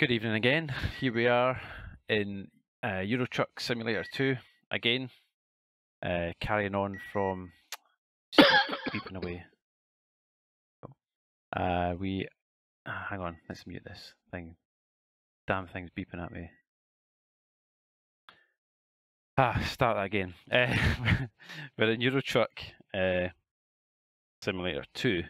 Good evening again. Here we are in Euro Truck Simulator 2 again, carrying on from beeping away. Hang on, let's mute this thing. Damn thing's beeping at me. Start that again. We're in Euro Truck Simulator 2,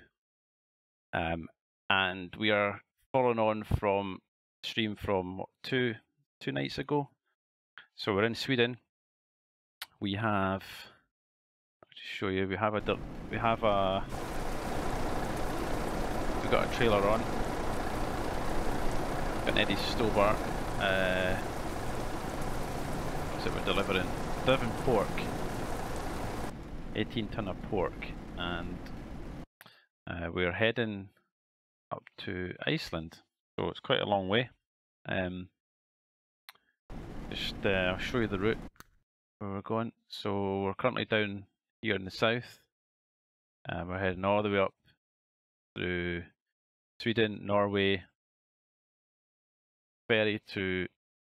and we are following on from stream from what, two nights ago. So we're in Sweden. We have, I'll just show you. We've got a trailer on. Got an Eddie Stobart. What's it we're delivering? Delivering pork. 18 ton of pork, and we're heading up to Iceland. So it's quite a long way. I'll show you the route where we're going. So we're currently down here in the south. We're heading all the way up through Sweden, Norway, ferry to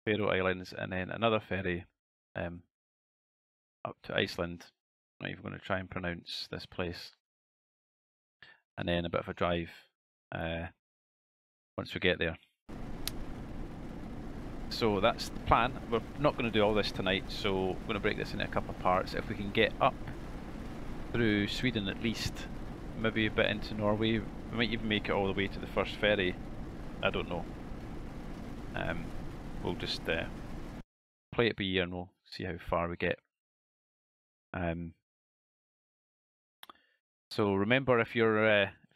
Faroe Islands, and then another ferry up to Iceland. I'm not even going to try and pronounce this place. And then a bit of a drive once we get there. So that's the plan. We're not going to do all this tonight, so we're going to break this into a couple of parts. If we can get up through Sweden at least, maybe a bit into Norway, we might even make it all the way to the first ferry. I don't know. We'll just play it by ear and we'll see how far we get. So remember, if you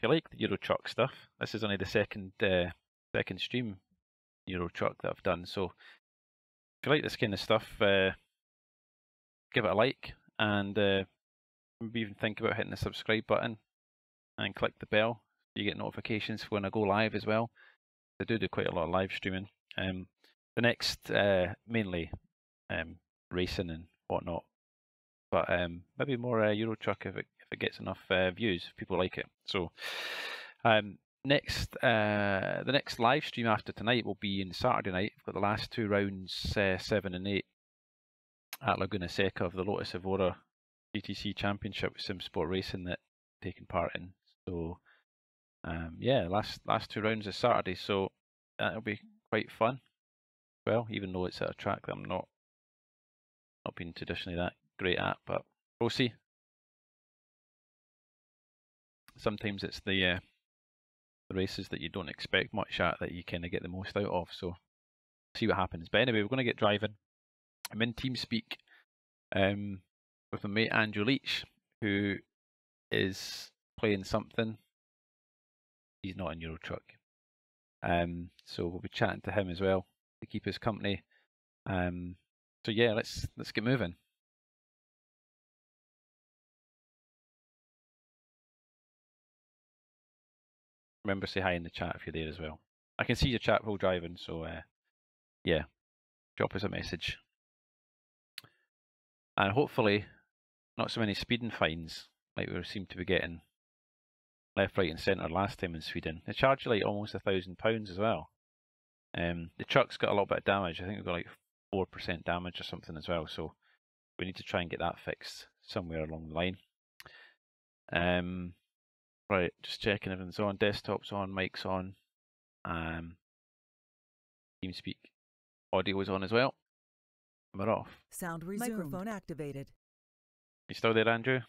like the Euro Truck stuff, this is only the second stream Euro Truck that I've done. So if you like this kind of stuff, give it a like, and maybe even think about hitting the subscribe button and click the bell so you get notifications when I go live as well. I do quite a lot of live streaming. The next mainly racing and whatnot, but maybe more Euro Truck if it gets enough views, if people like it. So the next live stream after tonight will be on Saturday night. We've got the last two rounds, 7 and 8, at Laguna Seca of the Lotus Evora GTC Championship with SimSport Racing that I'm taking part in. So yeah, last two rounds is Saturday, so that'll be quite fun. Well, even though it's at a track that I'm not been traditionally that great at, but we'll see. Sometimes it's the races that you don't expect much at that you kind of get the most out of, so see what happens. But anyway, we're going to get driving. I'm in TeamSpeak with my mate Andrew Leach, who is playing something. He's not in Euro Truck, so we'll be chatting to him as well to keep his company. So yeah, let's get moving. Remember, say hi in the chat if you're there as well. I can see your chat while driving, so yeah, drop us a message. And hopefully, not so many speeding fines like we seem to be getting left, right, and centre last time in Sweden. They charge you like almost £1,000 as well. The truck's got a little bit of damage. I think we've got like 4% damage or something as well. So we need to try and get that fixed somewhere along the line. Right, just checking everything's on. Desktop's on, mic's on. TeamSpeak audio is on as well. We're off. Sound resumed. Microphone activated. You still there, Andrew?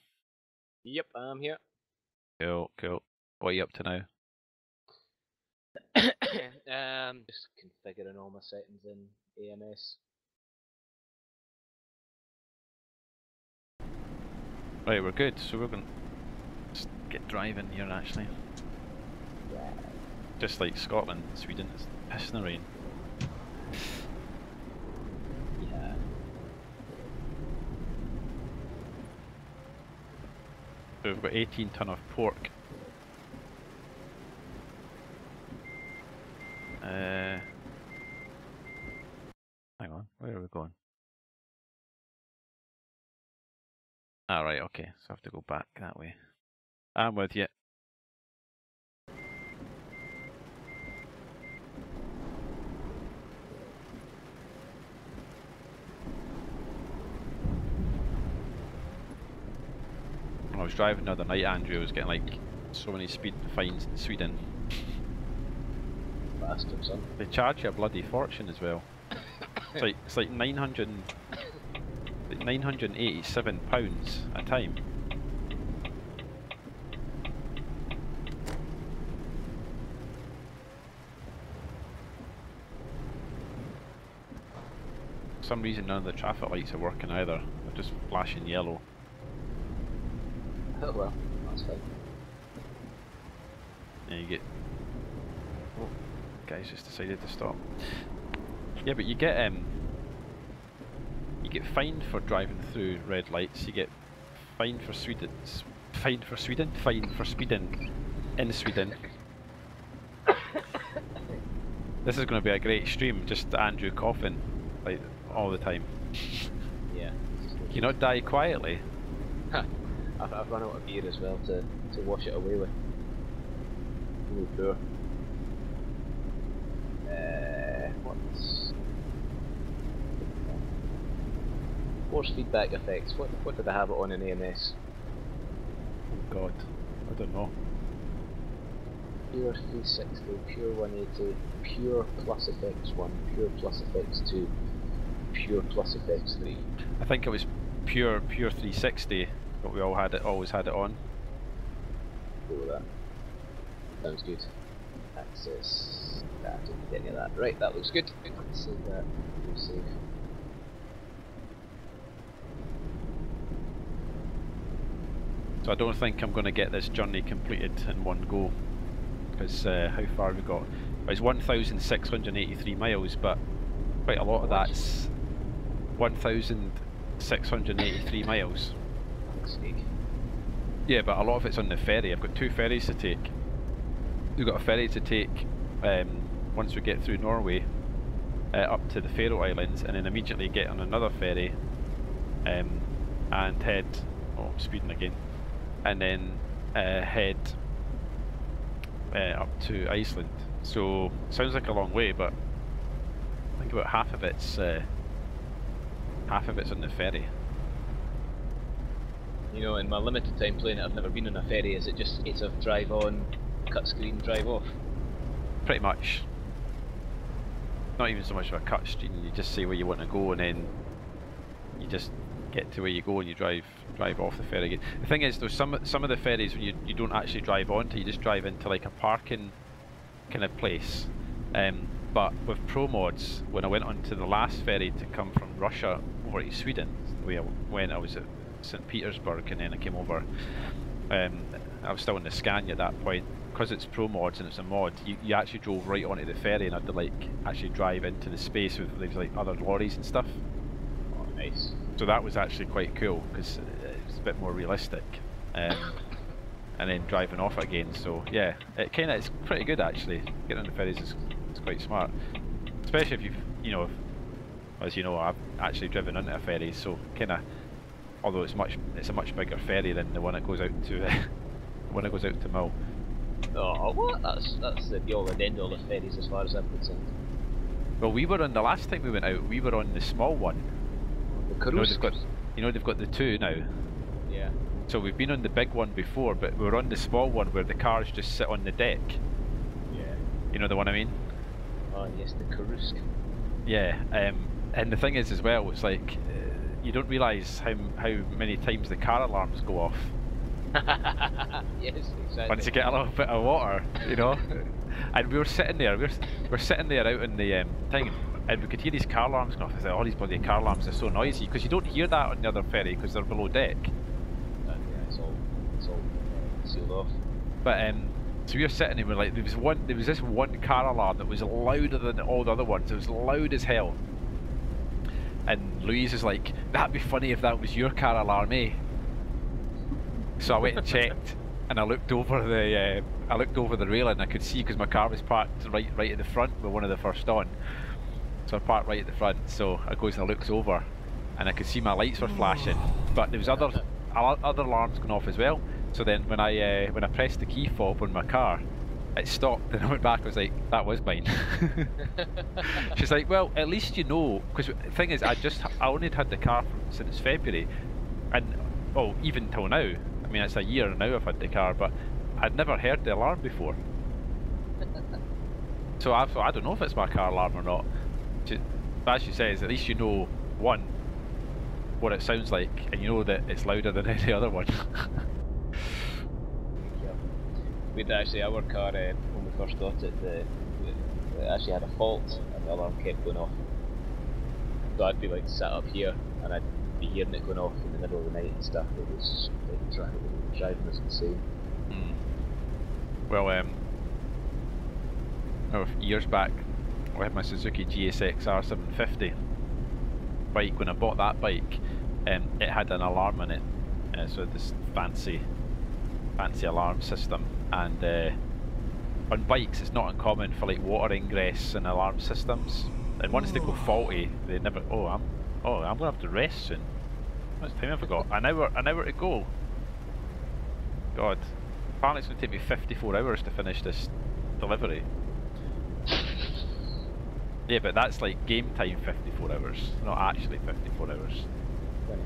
Yep, I'm here. Cool, cool. What are you up to now? Just configuring all my settings in AMS. Right, we're good. So we're going to just get driving here actually. Yeah. Just like Scotland, Sweden, it's pissing rain. Yeah. So we've got 18 ton of pork. Hang on, where are we going? Right, okay, so I have to go back that way. I'm with you. was driving the other night, Andrew, I was getting like so many speed fines in Sweden. Bastard, son. They charge you a bloody fortune as well. It's like £987 a time. For some reason none of the traffic lights are working either. They're just flashing yellow. Oh well, that's fine. Yeah, you get... Oh, guys just decided to stop. Yeah, but you get fined for driving through red lights. You get fined for speeding in Sweden. This is going to be a great stream, just Andrew coughing like all the time. Yeah. Can you not die quietly? I've run out of beer as well to wash it away with. Really poor. What's force feedback effects? What did I have it on in AMS? Oh God, I don't know. Pure 360, pure 180, pure plus effects 1, pure plus effects 2, pure plus effects 3. I think it was pure 360, but we all had it, always had it on. Go with that. Sounds good. Access. I don't need any of that. Right, that looks good. Let's save that. We'll save. So I don't think I'm going to get this journey completed in one go, because how far have we got? It's 1,683 miles, but quite a lot of that's 1,683 miles. Fuck's sake. Yeah, but a lot of it's on the ferry. I've got 2 ferries to take. We've got a ferry to take once we get through Norway up to the Faroe Islands, and then immediately get on another ferry and head, oh, I'm speeding again, and then head up to Iceland. So sounds like a long way, but I think about half of it's on the ferry. You know, in my limited time playing it, I've never been on a ferry. Is it just a case of drive on, cut screen, drive off? Pretty much. Not even so much of a cut screen. You just say where you want to go, and then you just get to where you go, and you drive off the ferry again. The thing is, there's some of the ferries when you don't actually drive onto. You just drive into like a parking kind of place. But with pro mods, when I went onto the last ferry to come from Russia over to Sweden, the way I went, I was at St. Petersburg, and then I came over. I was still in the Scania at that point. Because it's pro mods and it's a mod, you actually drove right onto the ferry, and I had to like actually drive into the space with like other lorries and stuff. Oh, nice. So that was actually quite cool, because it's a bit more realistic. And then driving off again. So yeah, it's pretty good actually. Getting on the ferries is quite smart, especially if as you know, I've actually driven onto a ferry. So although it's a much bigger ferry than the one that goes out to Mull. Oh, what? That's the be-all and end-all of ferries as far as I'm concerned. Well, we were on the last time we went out. We were on the small one. The cruise. They've got the 2 now. Yeah. So we've been on the big one before, but we were on the small one where the cars just sit on the deck. Yeah. You know the one I mean? Oh yes, the cruise. Yeah. And the thing is as well, it's like you don't realise how many times the car alarms go off. Yes, exactly. Once you get a little bit of water, you know. And we were sitting there, we're sitting there out in the thing, and we could hear these car alarms going off. I said, oh, these bloody car alarms are so noisy, because you don't hear that on the other ferry because they're below deck. Yeah, it's all sealed off. But so we were sitting and we're like, there was this one car alarm that was louder than all the other ones. It was loud as hell. And Louise is like, that'd be funny if that was your car alarm, eh? So I went and checked, and I looked over the railing, and I could see, because my car was parked right at the front, with one of the first on. So I parked right at the front. So I goes and I looks over, and I could see my lights were flashing, but there was other alarms going off as well. So then when I pressed the key fob on my car, it stopped, and I went back. I was like, that was mine. She's like, well, at least you know, because the thing is, I only had the car since February, and even till now. mean, it's a year now I've had the car, but I'd never heard the alarm before. So I thought, I don't know if it's my car alarm or not. But as she says, at least you know, one, what it sounds like, and you know that it's louder than any other one. Yeah. We'd actually, our car, when we first got it, it actually had a fault, and the alarm kept going off. So I'd be like sat up here, and I'd be hearing it going off in the middle of the night and stuff. It was like driving us insane. Well, years back, I had my Suzuki GSX R750 bike. When I bought that bike, it had an alarm in it, so this fancy alarm system. And on bikes, it's not uncommon for like water ingress and alarm systems. And once they go faulty, they never. I'm gonna have to rest soon. How much time have I got? An hour to go. God, apparently it's gonna take me 54 hours to finish this delivery. Yeah, but that's like game time 54 hours, not actually 54 hours.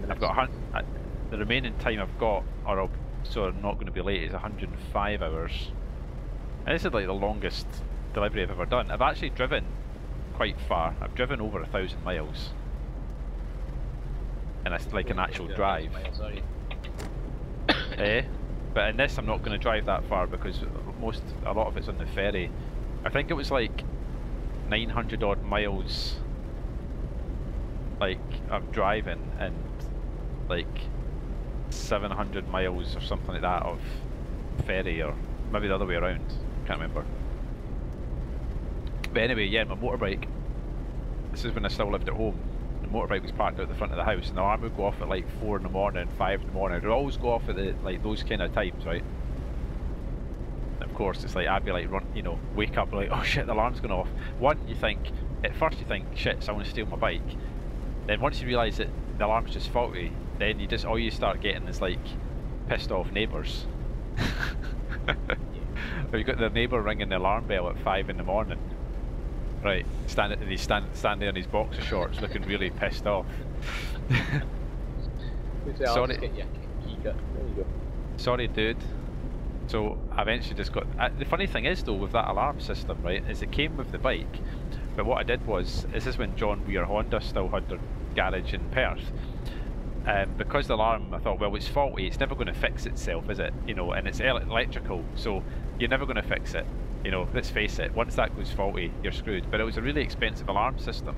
I've got the remaining time I've got, so I'm not going to be late, is 105 hours. And this is like the longest delivery I've ever done. I've actually driven quite far. I've driven over 1,000 miles. And it's like an actual drive. But in this I'm not going to drive that far because a lot of it's on the ferry. I think it was like 900 odd miles like of driving and like 700 miles or something like that of ferry, or maybe the other way around, can't remember. But anyway, yeah, my motorbike, this is when I still lived at home. The motorbike was parked out the front of the house and the alarm would go off at like 4 in the morning, 5 in the morning. It would always go off at like those kind of times, right? Of course, it's like I'd be like, wake up like, oh shit, the alarm's going off. At first you think, shit, someone's stealing my bike. Then once you realise that the alarm's just faulty, then all you start getting is like pissed off neighbours. Or you got the neighbour ringing the alarm bell at 5 in the morning. Right, he's standing on his boxer shorts looking really pissed off. Sorry dude. So I eventually just got. The funny thing is though, with that alarm system, right, is it came with the bike. But what I did was, this is when John Weir Honda still had their garage in Perth. Because the alarm, I thought, well, it's faulty. It's never going to fix itself, is it? And it's electrical, so you're never going to fix it. Let's face it. Once that goes faulty, you're screwed. But it was a really expensive alarm system.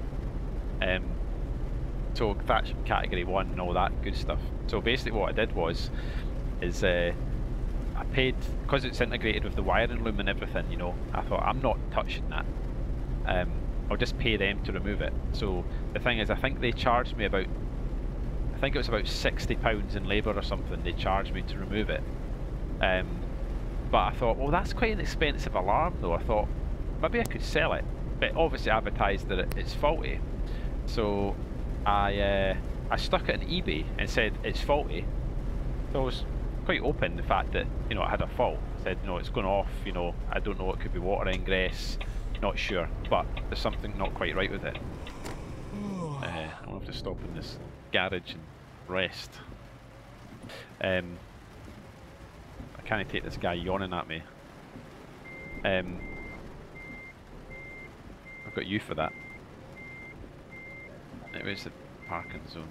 So that's category 1 and all that good stuff. So basically, what I did is I paid, because it's integrated with the wiring loom and everything, I thought, I'm not touching that. I'll just pay them to remove it. So the thing is, I think they charged me about, I think it was about £60 in labour or something they charged me to remove it. But I thought, well, that's quite an expensive alarm though. I thought, maybe I could sell it. But obviously advertised that it's faulty. So I stuck it on eBay and said it's faulty. So I was quite open the fact that it had a fault. I said it's going off, I don't know, it could be water ingress, not sure, but there's something not quite right with it. I'll have to stop in this garage and rest. I can't take this guy yawning at me. I've got you for that. Where's the parking zone?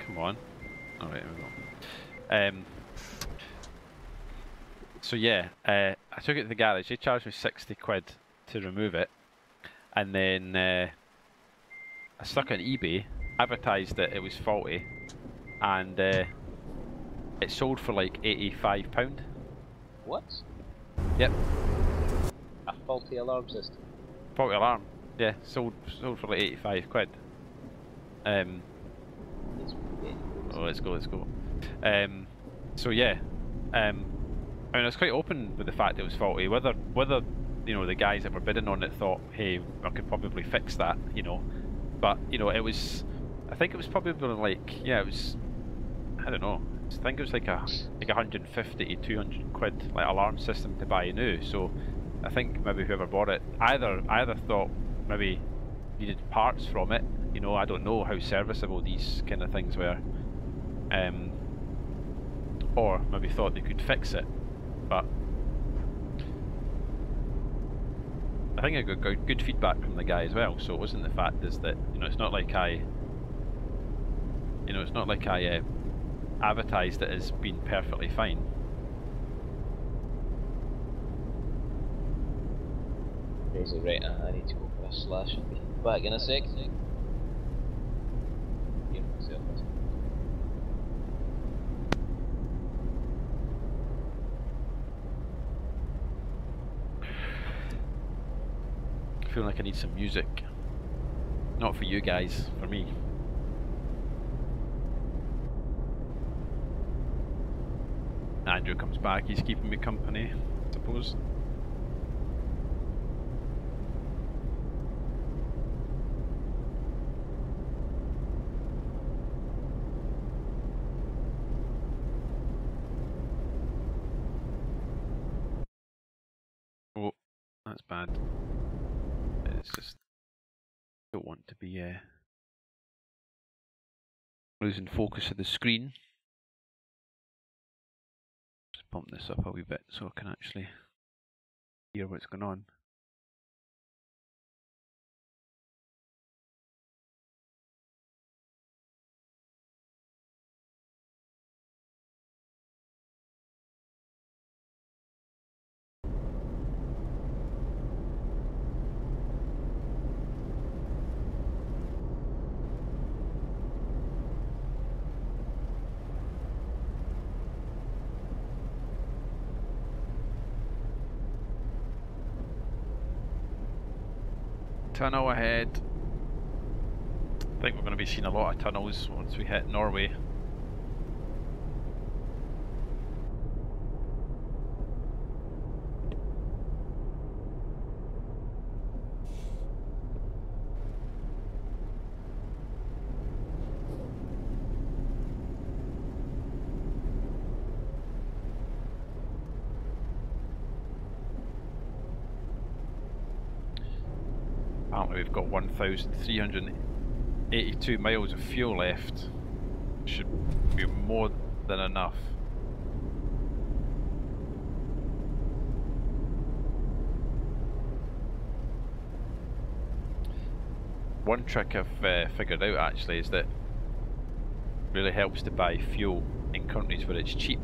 Come on. Alright, here we go. So yeah, I took it to the garage. They charged me 60 quid to remove it, and then I stuck it on eBay, advertised that it was faulty, and it sold for like £85. What? Yep. A faulty alarm system? Faulty alarm, yeah, sold for like 85 quid. Oh, let's go. So yeah, I mean, I was quite open with the fact it was faulty. Whether the guys that were bidding on it thought, hey, I could probably fix that, but it was, I think it was probably like, yeah, it was, I don't know, I think it was like 150 to 200 quid like alarm system to buy new. So I think maybe whoever bought it either thought maybe needed parts from it. I don't know how serviceable these kind of things were. or maybe thought they could fix it, but I think I got good feedback from the guy as well. So it wasn't the fact is that, you know, it's not like I advertised it as being perfectly fine. Crazy, right? I need to go for a slash. I'll be back in a sec. Hear myself. I feel like I need some music. Not for you guys, for me. Andrew comes back, he's keeping me company, I suppose. Oh, that's bad. It's just, don't want to be losing focus of the screen. Just bump this up a wee bit so I can actually hear what's going on. Tunnel ahead. I think we're going to be seeing a lot of tunnels once we hit Norway. Apparently we've got 1,382 miles of fuel left. Should be more than enough. One trick I've figured out actually is that it really helps to buy fuel in countries where it's cheap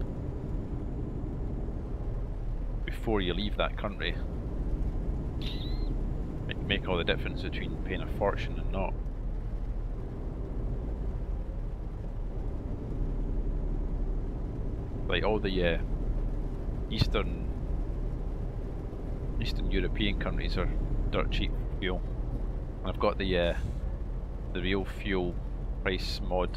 before you leave that country. It can make all the difference between paying a fortune and not. Like all the Eastern European countries are dirt cheap fuel. And I've got the real fuel price mod.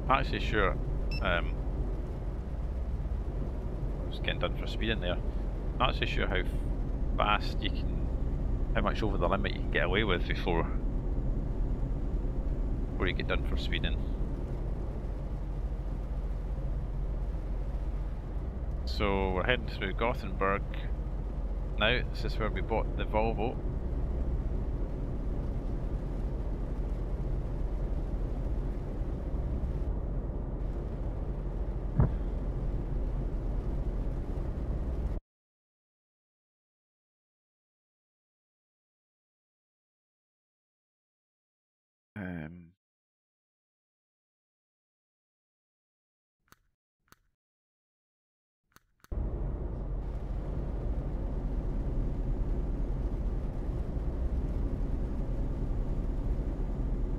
I'm actually sure, I was getting done for speeding there. I'm not actually sure how fast you can, how much over the limit you can get away with before you get done for speeding. So we're heading through Gothenburg now. This is where we bought the Volvo.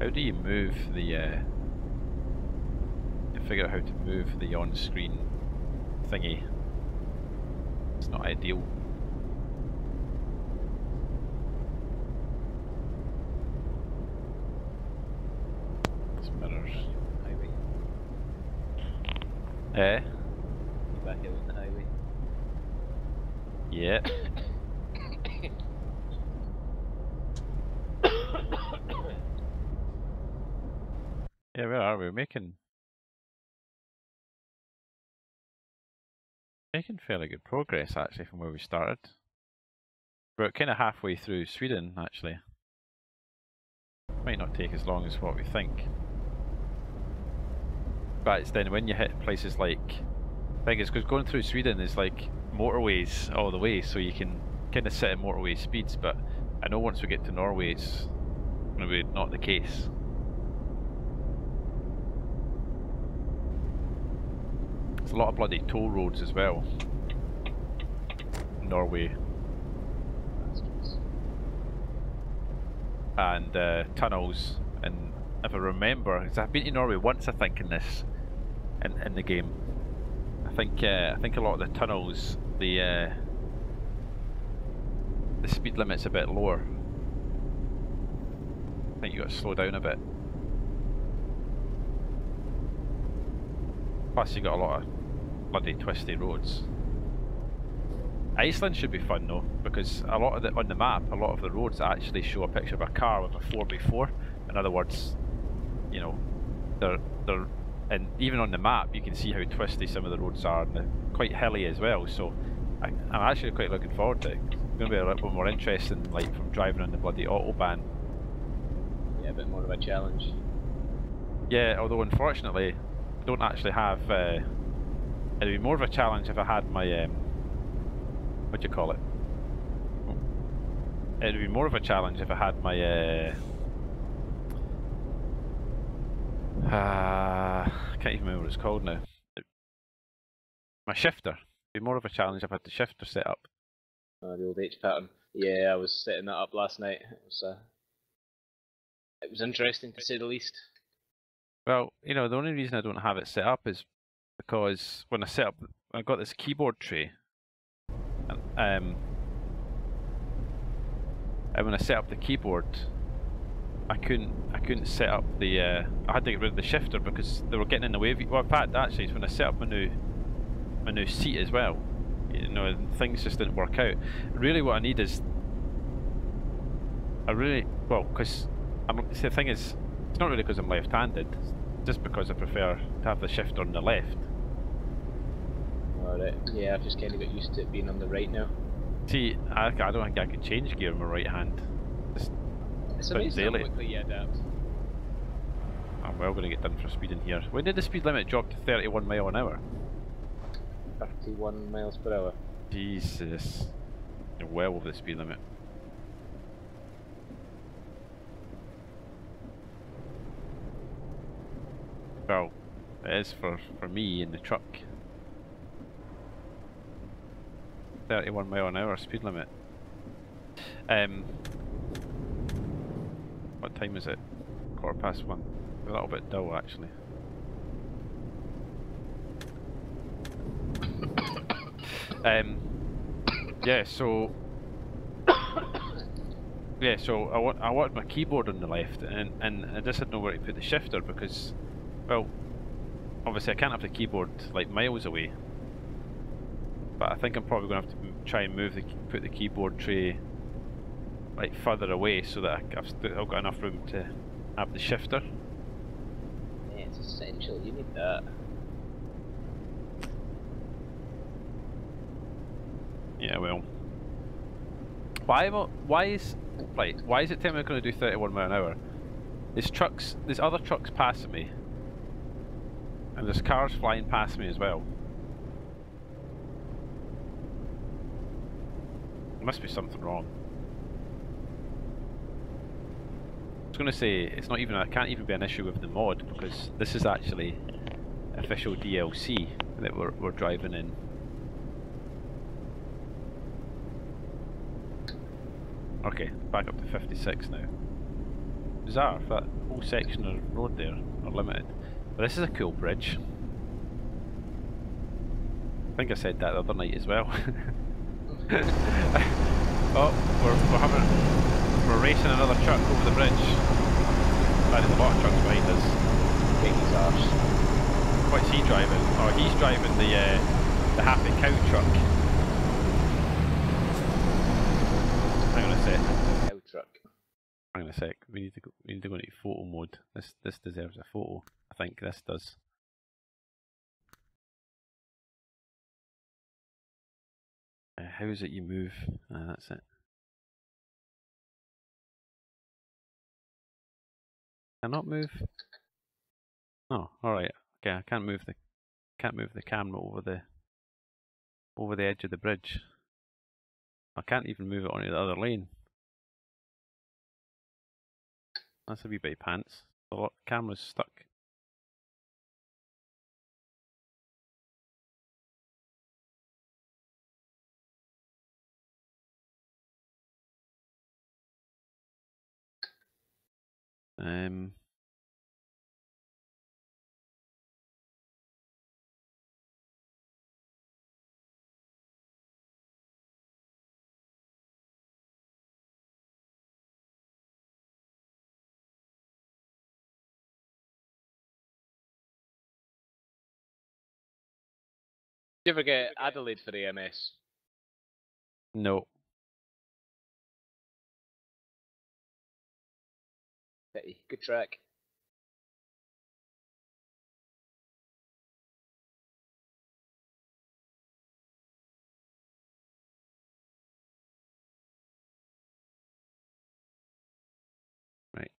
How do you move the, figure out how to move the on-screen thingy? It's not ideal. Eh? Back out on the highway. Yeah. Yeah, where are we? We're making fairly good progress actually from where we started. We're kind of halfway through Sweden actually. Might not take as long as what we think. But it's then when you hit places like, I think it's because going through Sweden is like motorways all the way, so you can kind of set at motorway speeds, but I know once we get to Norway it's going to be not the case. There's a lot of bloody toll roads as well. Norway. And tunnels, and if I remember, because I've been to Norway once I think in this, in the game. I think a lot of the tunnels, the speed limit's a bit lower. I think you got to slow down a bit. Plus you got a lot of bloody twisty roads. Iceland should be fun though, because a lot of on the map, a lot of the roads actually show a picture of a car with a 4x4. In other words, you know, they're and even on the map you can see how twisty some of the roads are, and they're quite hilly as well. So I'm actually quite looking forward to it. It's going to be a little bit more interesting, like from driving on the bloody autobahn. Yeah, a bit more of a challenge. Yeah, although unfortunately I don't actually have. It'd be more of a challenge if I had my what do you call it? It'd be more of a challenge if I had my I can't even remember what it's called now. My shifter. It'd be more of a challenge if I had the shifter set up. The old H pattern. Yeah, I was setting that up last night. It was interesting to say the least. Well, you know, the only reason I don't have it set up is because when I set up, I got this keyboard tray. And when I set up the keyboard, I couldn't set up the. I had to get rid of the shifter because they were getting in the way of. Well, in fact, actually, it's when I set up my new seat as well. You know, things just didn't work out. Really, what I need is. Because the thing is, it's not really because I'm left-handed. It's just because I prefer to have the shifter on the left. Alright, yeah, I've just kind of got used to it being on the right now. See, I don't think I could change gear with my right hand. It's amazing how quickly you adapt. I'm well going to get done for speeding here. When did the speed limit drop to 31 miles an hour? 31 miles per hour. Jesus. You're well over the speed limit. Well, it is for me in the truck. 31 mile an hour speed limit. What time is it? 1:15. A little bit dull actually. Yeah, so I want my keyboard on the left, and I just didn't know where to put the shifter because, well, obviously I can't have the keyboard like miles away. But I think I'm probably going to have to try and put the keyboard tray like further away so that I've got enough room to have the shifter. Yeah, it's essential. You need that. Yeah, well. Why is it telling me I'm going to do 31 miles an hour? There's other trucks passing me, and there's cars flying past me as well. There must be something wrong. I was going to say it can't even be an issue with the mod because this is actually official DLC that we're driving in. Okay, back up to 56 now. Bizarre, that whole section of road there are limited. But this is a cool bridge. I think I said that the other night as well. Oh, we're racing another truck over the bridge. There's a lot of trucks behind us. Big arse. What's he driving? Oh, he's driving the happy cow truck. Hang on a sec. Cow truck. Hang on a sec. We need to go into photo mode. This deserves a photo. I think this does. How is it you move? That's it. Cannot move. Oh, all right. Okay, I can't move the camera over the edge of the bridge. I can't even move it onto the other lane. That's a wee bit of pants. The camera's stuck. Did you ever get Adelaide for AMS? No. Pity. Good track. Right.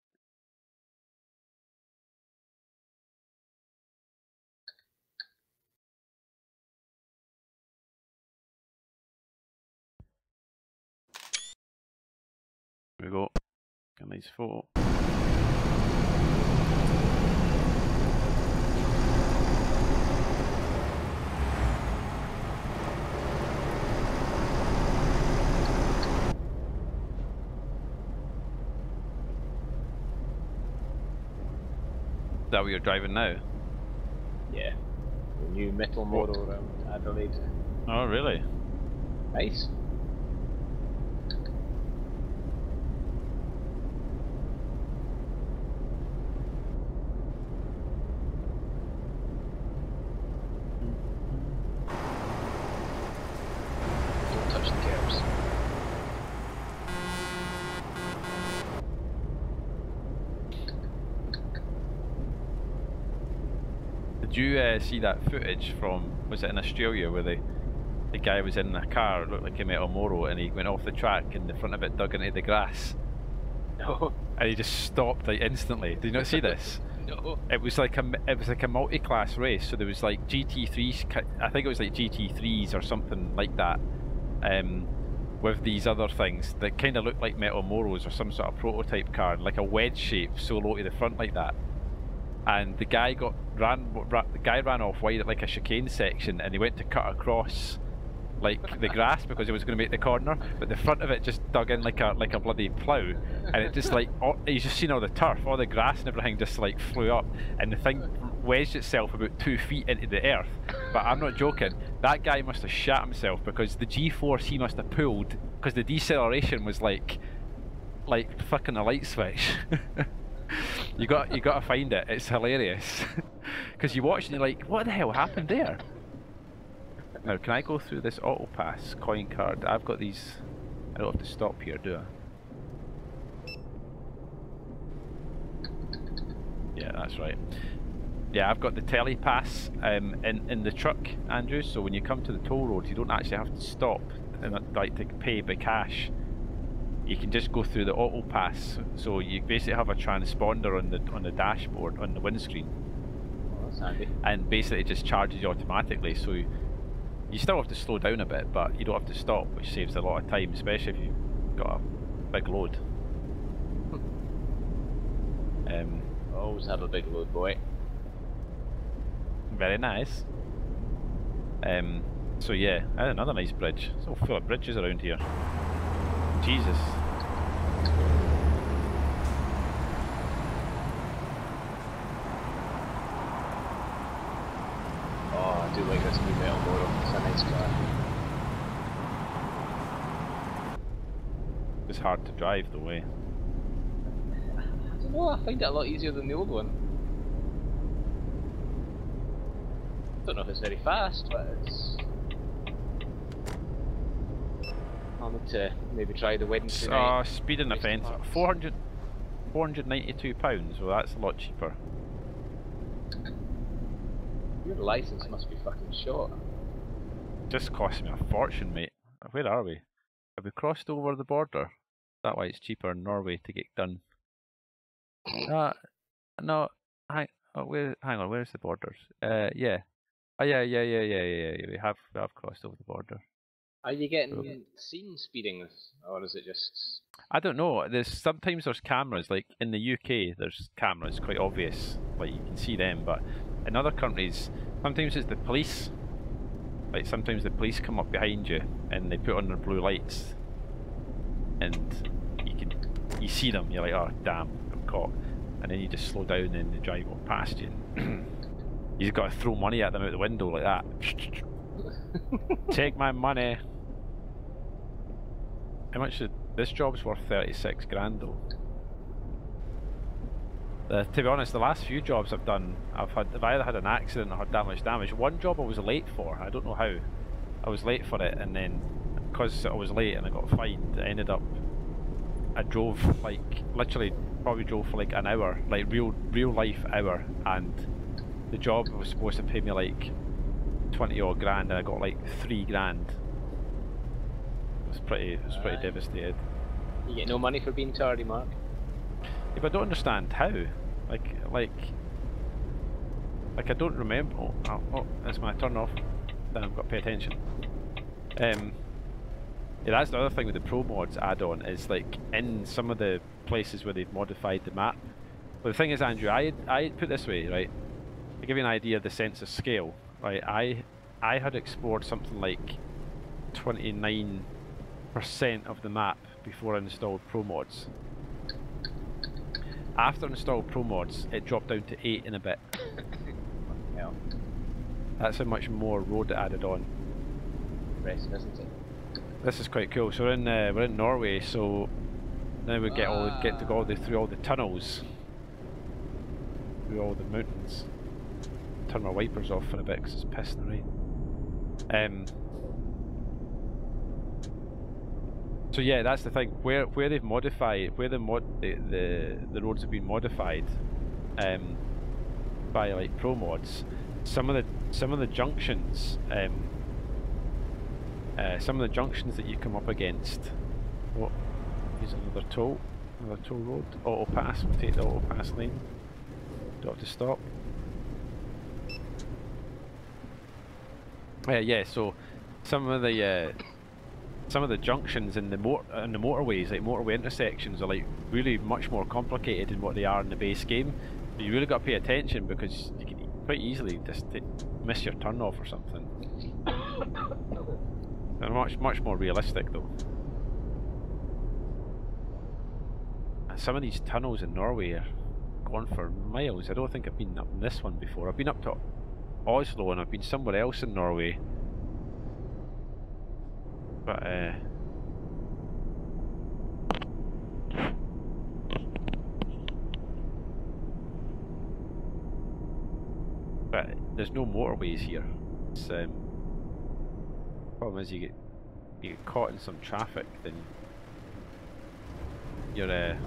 Here we go. Got a nice photo. Is that what you're driving now? Yeah. The new metal model around Adelaide. Oh, really? Nice. Don't touch the curves. Did you see that footage from, was it in Australia, where the guy was in a car, it looked like he met a Moro, and he went off the track and the front of it dug into the grass? No. And he just stopped like instantly. Did you not see this? No. It was like a multi-class race, so there was like GT3s, I think it was like GT3s or something like that, with these other things that kind of looked like Metal Moros or some sort of prototype car, like a wedge shape so low to the front like that. And the guy ran off wide at like a chicane section, and he went to cut across like the grass because he was going to make the corner, but the front of it just dug in like a bloody plough, and it just like you just seen all the turf, all the grass and everything just like flew up, and the thing wedged itself about 2 feet into the earth. But I'm not joking, that guy must have shat himself because the G-force he must have pulled, because the deceleration was like fucking a light switch. You got to find it. It's hilarious because you watch and you're like, what the hell happened there? Now, can I go through this auto pass coin card? I've got these. I don't have to stop here, do I? Yeah, that's right. Yeah, I've got the telepass in the truck, Andrew. So when you come to the toll road, you don't actually have to stop and like to pay by cash. You can just go through the auto pass, so you basically have a transponder on the dashboard, on the windscreen. Oh, that's handy. And basically it just charges you automatically, so you still have to slow down a bit, but you don't have to stop, which saves a lot of time, especially if you've got a big load. Always have a big load, boy. Very nice. So yeah, another nice bridge. It's all full of bridges around here. Jesus. Oh, I do like this new metal model. It's a nice car. It's hard to drive the way. I don't know, I find it a lot easier than the old one. don't know if it's very fast, but it's... I'll need to maybe try the Wednesday night. Speeding offence, £492, well that's a lot cheaper. Your licence must be fucking short. Just cost me a fortune, mate. Where are we? Have we crossed over the border? That why it's cheaper in Norway to get done. No, hang on, where's the borders? Yeah. Oh, yeah, we have crossed over the border. Are you getting seen speeding this, or is it just... I don't know, sometimes there's cameras, like in the UK there's cameras, quite obvious, like you can see them, but in other countries, sometimes it's the police. Like sometimes the police come up behind you and they put on their blue lights and you see them, you're like, oh damn, I'm caught. And then you just slow down and they drive up past you. You've got to throw money at them out the window like that. Take my money. How much is this job's worth? 36 grand though. To be honest, the last few jobs I've done, I've either had an accident or had that much damage. One job I was late for, I don't know how. I was late for it, and then because I was late and I got fined, I ended up, I drove like, literally probably drove for like an hour, like real life hour, and the job was supposed to pay me like 20 odd grand and I got like 3 grand. It was pretty devastated. You get no money for being tardy, Mark? Yeah, but I don't understand how. Like I don't remember. Oh, that's my turn off. Then I've got to pay attention. Yeah, that's the other thing with the Pro Mods add-on is like in some of the places where they've modified the map. But the thing is, Andrew, I put it this way, right? To give you an idea of the sense of scale, right? I had explored something like 29% of the map before I installed Pro Mods. After I installed Pro Mods, it dropped down to 8 and a bit. Yeah. That's how much more road it added on. Impressive, isn't it? This is quite cool. So we're in Norway, so now we get to go through all the tunnels, through all the mountains. Turn my wipers off for a bit because it's pissing rain. So yeah, that's the thing. Where they've modified, where the roads have been modified by like Pro Mods, some of the junctions, that you come up against. What? Here's another toll road. Auto pass. We'll take the auto pass lane. Don't have to stop. Yeah. So some of the junctions in the motorways, like motorway intersections, are like really much more complicated than what they are in the base game. But you really got to pay attention because you can quite easily just miss your turn off or something. They're much more realistic though. And some of these tunnels in Norway are going for miles. I don't think I've been up in this one before. I've been up to Oslo and I've been somewhere else in Norway. But there's no motorways here. It's problem is you get caught in some traffic, then you're the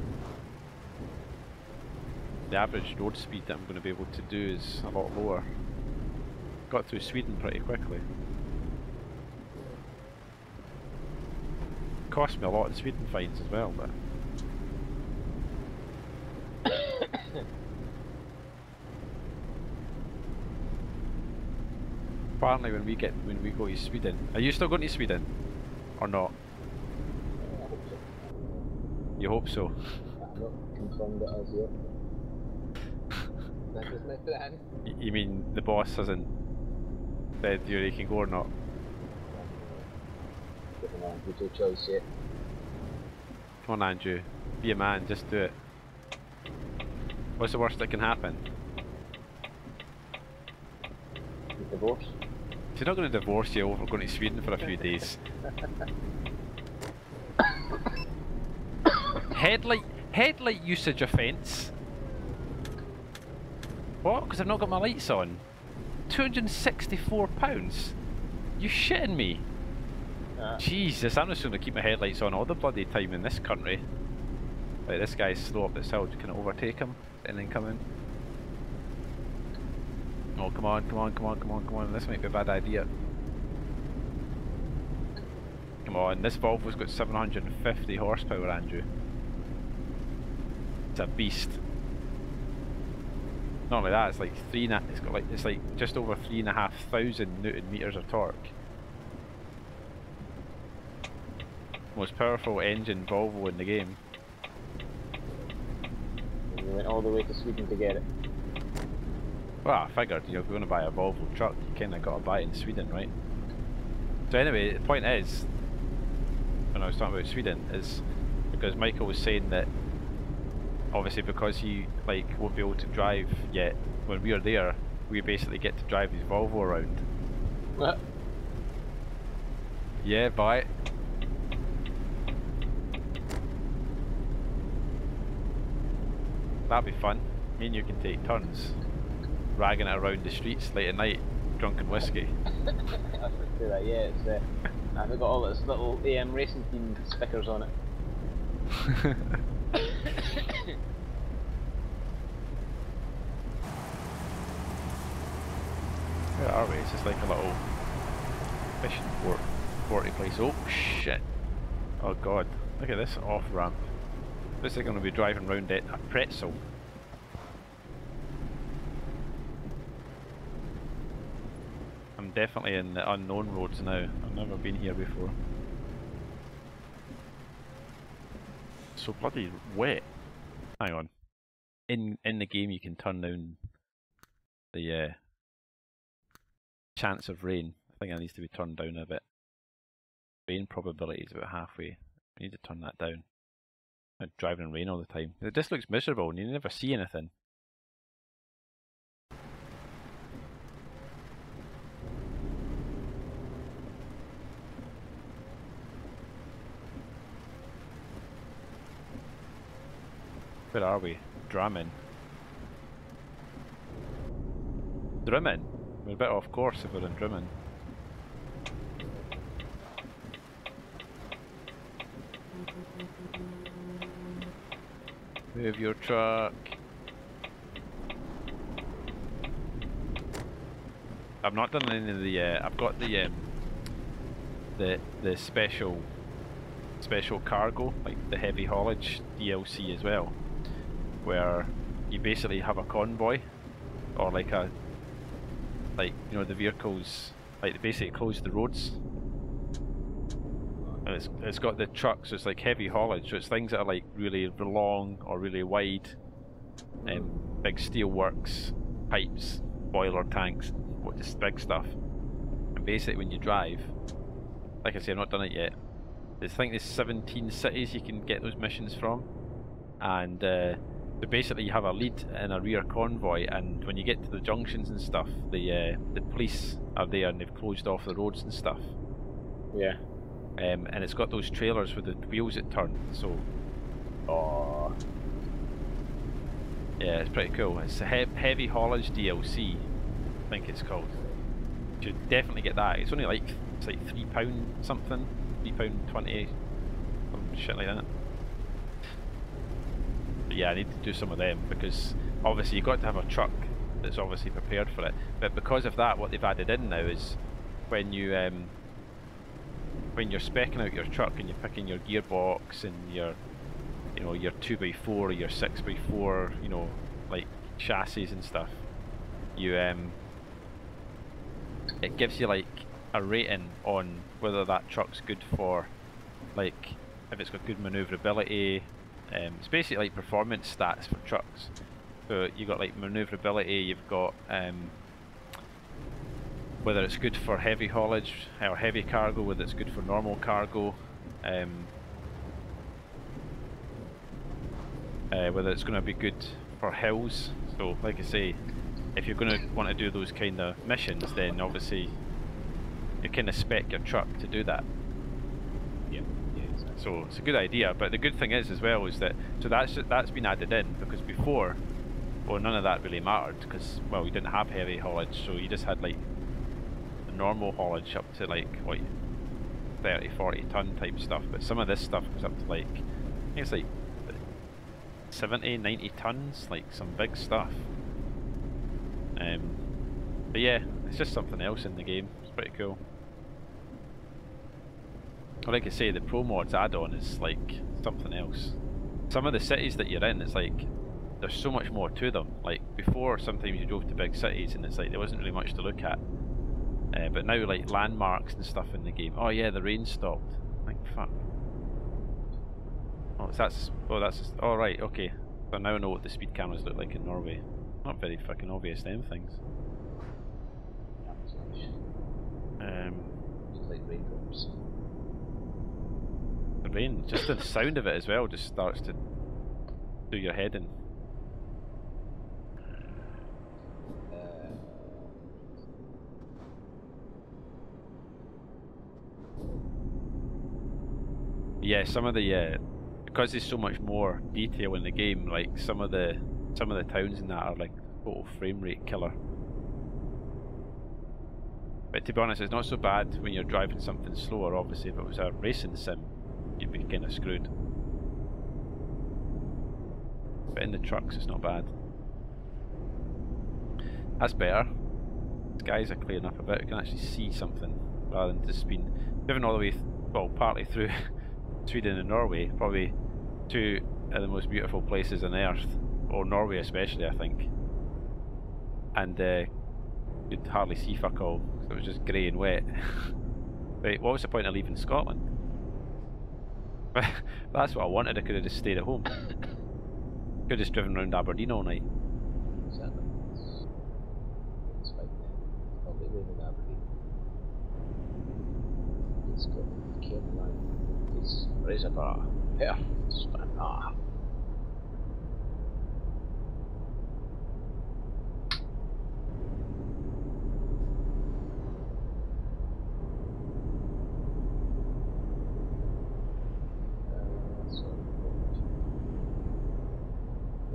average road speed that I'm going to be able to do is a lot lower. Got through Sweden pretty quickly. Cost me a lot in Sweden fines as well, but apparently when we go to Sweden, are you still going to Sweden or not? I hope so. You hope so? I've not confirmed it as yet. That is my plan. You mean the boss hasn't said you can go or not? It's your choice yet. Come on, Andrew, be a man, just do it. What's the worst that can happen? Divorce? She's not going to divorce you over going to Sweden for a few days. Headlight usage offence. What? Because I've not got my lights on. £264? You shitting me? Jesus, I'm just going to keep my headlights on all the bloody time in this country. Like, this guy's slow up this hill, can I overtake him and then come in? Oh, come on, come on, come on, come on, come on, this might be a bad idea. Come on, this Volvo's got 750 horsepower, Andrew. It's a beast. Not only that, it's like it's like just over 3,500 Newton meters of torque. Most powerful engine Volvo in the game. And you went all the way to Sweden to get it. Well, I figured, you know, if you're going to buy a Volvo truck, you kind of got to buy it in Sweden, right? So anyway, the point is, when I was talking about Sweden, is because Michael was saying that obviously because he like won't be able to drive yet, when we are there, we basically get to drive his Volvo around. What? Yeah, buy it. That'd be fun. Me and you can take turns ragging it around the streets late at night, drunken whiskey. I should do that, yeah. It's, I've got all this little AM racing team stickers on it. Where are we? It's just like a little fishing port, porty place. Oh shit! Oh god! Look at this off ramp. This is going to be driving around it a pretzel. I'm definitely in the unknown roads now. I've never been here before. So bloody wet. Hang on. In the game you can turn down the chance of rain. I think that needs to be turned down a bit. Rain probability is about halfway. I need to turn that down. I'm driving in rain all the time. It just looks miserable and you never see anything. Where are we? Drumming. Drumming? We're a bit off course if we're in Drumming. Move your truck. I've not done any of the. I've got the special cargo, like the heavy haulage DLC as well, where you basically have a convoy, or like you know, the vehicles, like they basically close the roads. And it's got the trucks, so it's like heavy haulage, so it's things that are like really long or really wide, big steel works, pipes, boiler tanks, just big stuff. And basically when you drive, like I say, I've not done it yet, I think there's 17 cities you can get those missions from, and so basically you have a lead and a rear convoy, and when you get to the junctions and stuff, the police are there and they've closed off the roads and stuff. Yeah. And it's got those trailers with the wheels that turn, so... Oh. Yeah, it's pretty cool. It's a heavy haulage DLC, I think it's called. You should definitely get that. It's only like, it's like £3 something, £3.20, some shit like that. But yeah, I need to do some of them, because obviously you've got to have a truck that's obviously prepared for it. But because of that, what they've added in now is when you're speccing out your truck and you're picking your gearbox and your, you know, your 2x4 or your 6x4, you know, like chassis and stuff, you it gives you like a rating on whether that truck's good for, like, if it's got good manoeuvrability. It's basically like performance stats for trucks. So you've got like manoeuvrability, you've got whether it's good for heavy haulage or heavy cargo, whether it's good for normal cargo, whether it's going to be good for hills. So like I say, if you're going to want to do those kind of missions, then obviously you kind of spec your truck to do that. Yeah, exactly. So it's a good idea, but the good thing is as well is that, so that's been added in, because before well, none of that really mattered because, well, we didn't have heavy haulage, so you just had like the normal haulage up to like what 30-40 ton type stuff. But some of this stuff goes up to like, I think it's like 70-90 tons, like some big stuff. But yeah, it's just something else in the game. It's pretty cool. Like I say, the Pro Mods add-on is like something else. Some of the cities that you're in, it's like there's so much more to them. Like before, sometimes you drove to big cities and it's like there wasn't really much to look at. But now, like landmarks and stuff in the game. Oh yeah, the rain stopped. Like fuck. Oh, that's oh right, okay. So now I know what the speed cameras look like in Norway. Not very fucking obvious them things. Just like raindrops. The rain, just the sound of it as well, just starts to do your head in. Yeah, some of the because there's so much more detail in the game, like some of the towns in that are like total frame rate killer. But to be honest, it's not so bad when you're driving something slower. Obviously, if it was a racing sim, you'd be kind of screwed. But in the trucks, it's not bad. That's better. Skies are clearing up a bit. You can actually see something rather than just being driven all the way, well, partly through Sweden and Norway. Probably two of the most beautiful places on earth, or Norway especially, I think. And you'd hardly see fuck all. So it was just grey and wet. Right, what was the point of leaving Scotland? That's what I wanted. I could have just stayed at home. Could have just driven around Aberdeen all night. Exactly. It's fine then. I'll be living in Aberdeen. It's got Caroline. It's Reservoir. Yeah. Ah.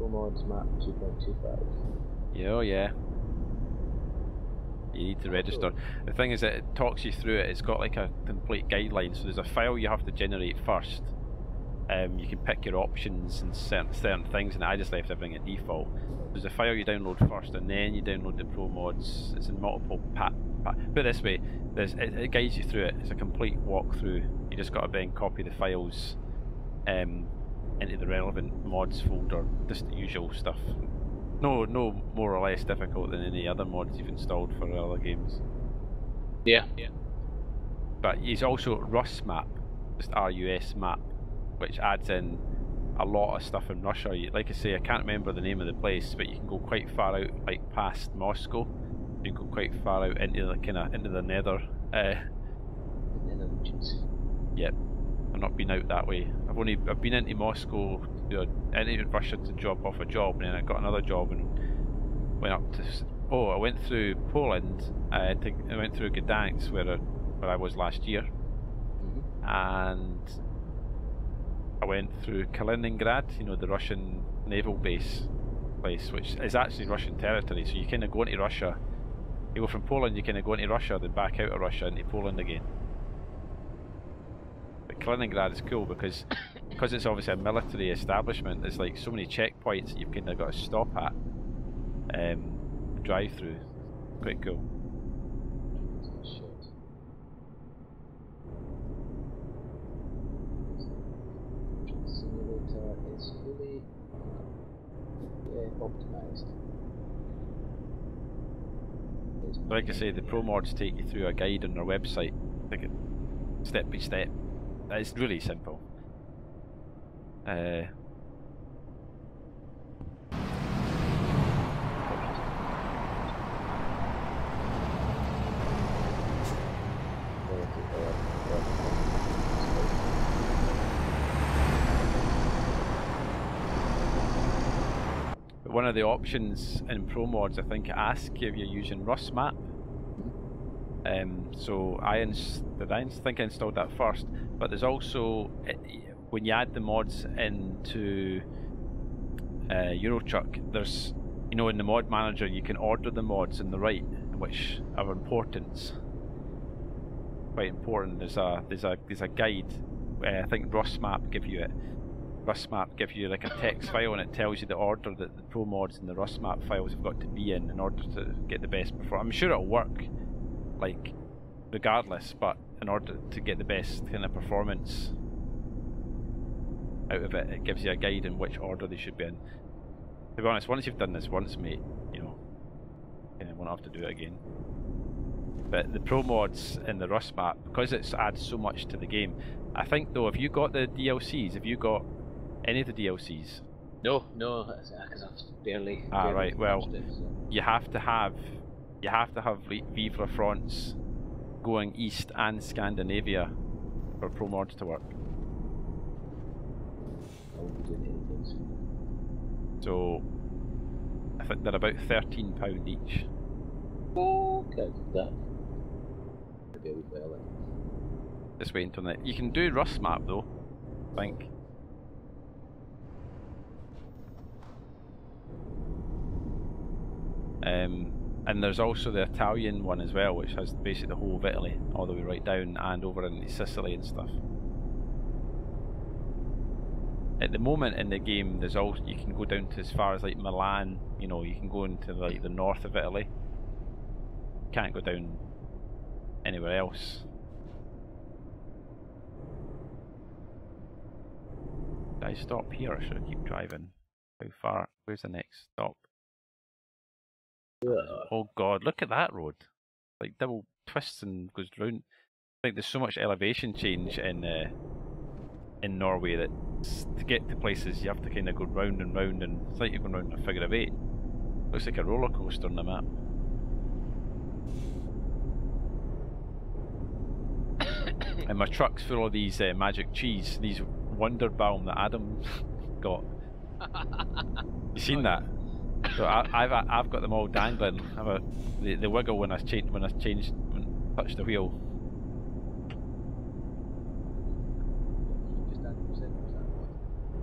Mods map 2.25. Yeah, oh yeah. You need to register. The thing is that it talks you through it. It's got like a complete guideline. So there's a file you have to generate first. You can pick your options and certain things, and I just left everything at default. There's a file you download first, and then you download the Pro Mods. It's in multiple put it this way, it guides you through it. It's a complete walkthrough. You just got to then copy the files into the relevant mods folder, just the usual stuff. No more or less difficult than any other mods you've installed for other games. Yeah. But he's also Rus map, just RUS map, which adds in a lot of stuff in Russia. Like I say, I can't remember the name of the place, but you can go quite far out, like past Moscow. You can go quite far out into the into the nether. Yep. I've not been out that way. I've been into Moscow, into Russia to drop off a job, and then I got another job and went up to. Oh, I went through Poland. I went through Gdansk, where I was last year, and I went through Kaliningrad. You know, the Russian naval base place, which is actually Russian territory. So you kind of go into Russia. You go from Poland, you kind of go into Russia, then back out of Russia into Poland again. Kaliningrad is cool because it's obviously a military establishment. There's like so many checkpoints that you've kind of got to stop at, drive through. Quite cool. Simulator is fully optimized. Like I say, the Pro Mods take you through a guide on their website, like step by step. It's really simple. But one of the options in Pro Mods, I think, asks if you're using Rus map. So I think I installed that first, but there's also, when you add the mods into Eurotruck, there's you know, in the mod manager you can order the mods in the right, which are of importance. Quite important. There's a guide. I think Rustmap give you it. Rustmap give you like a text file, and it tells you the order that the pro mods and the Rustmap files have got to be in order to get the best performance. I'm sure it'll work, like, regardless, but in order to get the best kind of performance out of it, it gives you a guide in which order they should be in. To be honest, once you've done this once, mate, you know, you won't have to do it again. But the pro mods in the Rustmap, because it adds so much to the game, I think though, if you got the DLCs, if you got any of the DLCs? No, because I've barely. Right. Well, it, so. you have to have Vive France going east and Scandinavia for pro mods to work. I won't be doing anything. So I think they're about £13 each. Oh, okay, that. Maybe a wee well. Just wait until that. You can do Rustmap though, I think. And there's also the Italian one as well, which has basically the whole of Italy, all the way right down and over into Sicily and stuff. At the moment in the game, there's also, you can go down to as far as like Milan. You know, you can go into like the north of Italy. Can't go down anywhere else. Did I stop here or should I keep driving? How far? Where's the next stop? Oh god, look at that road. Like double twists and goes round. Like there's so much elevation change in Norway that to get to places you have to kind of go round and round, and it's like you're going round a figure of 8. Looks like a roller coaster on the map. And my truck's full of these magic cheese, these Wunderbaum that Adam got. You seen that? So I've got them all dangling. The wiggle when I touch the wheel.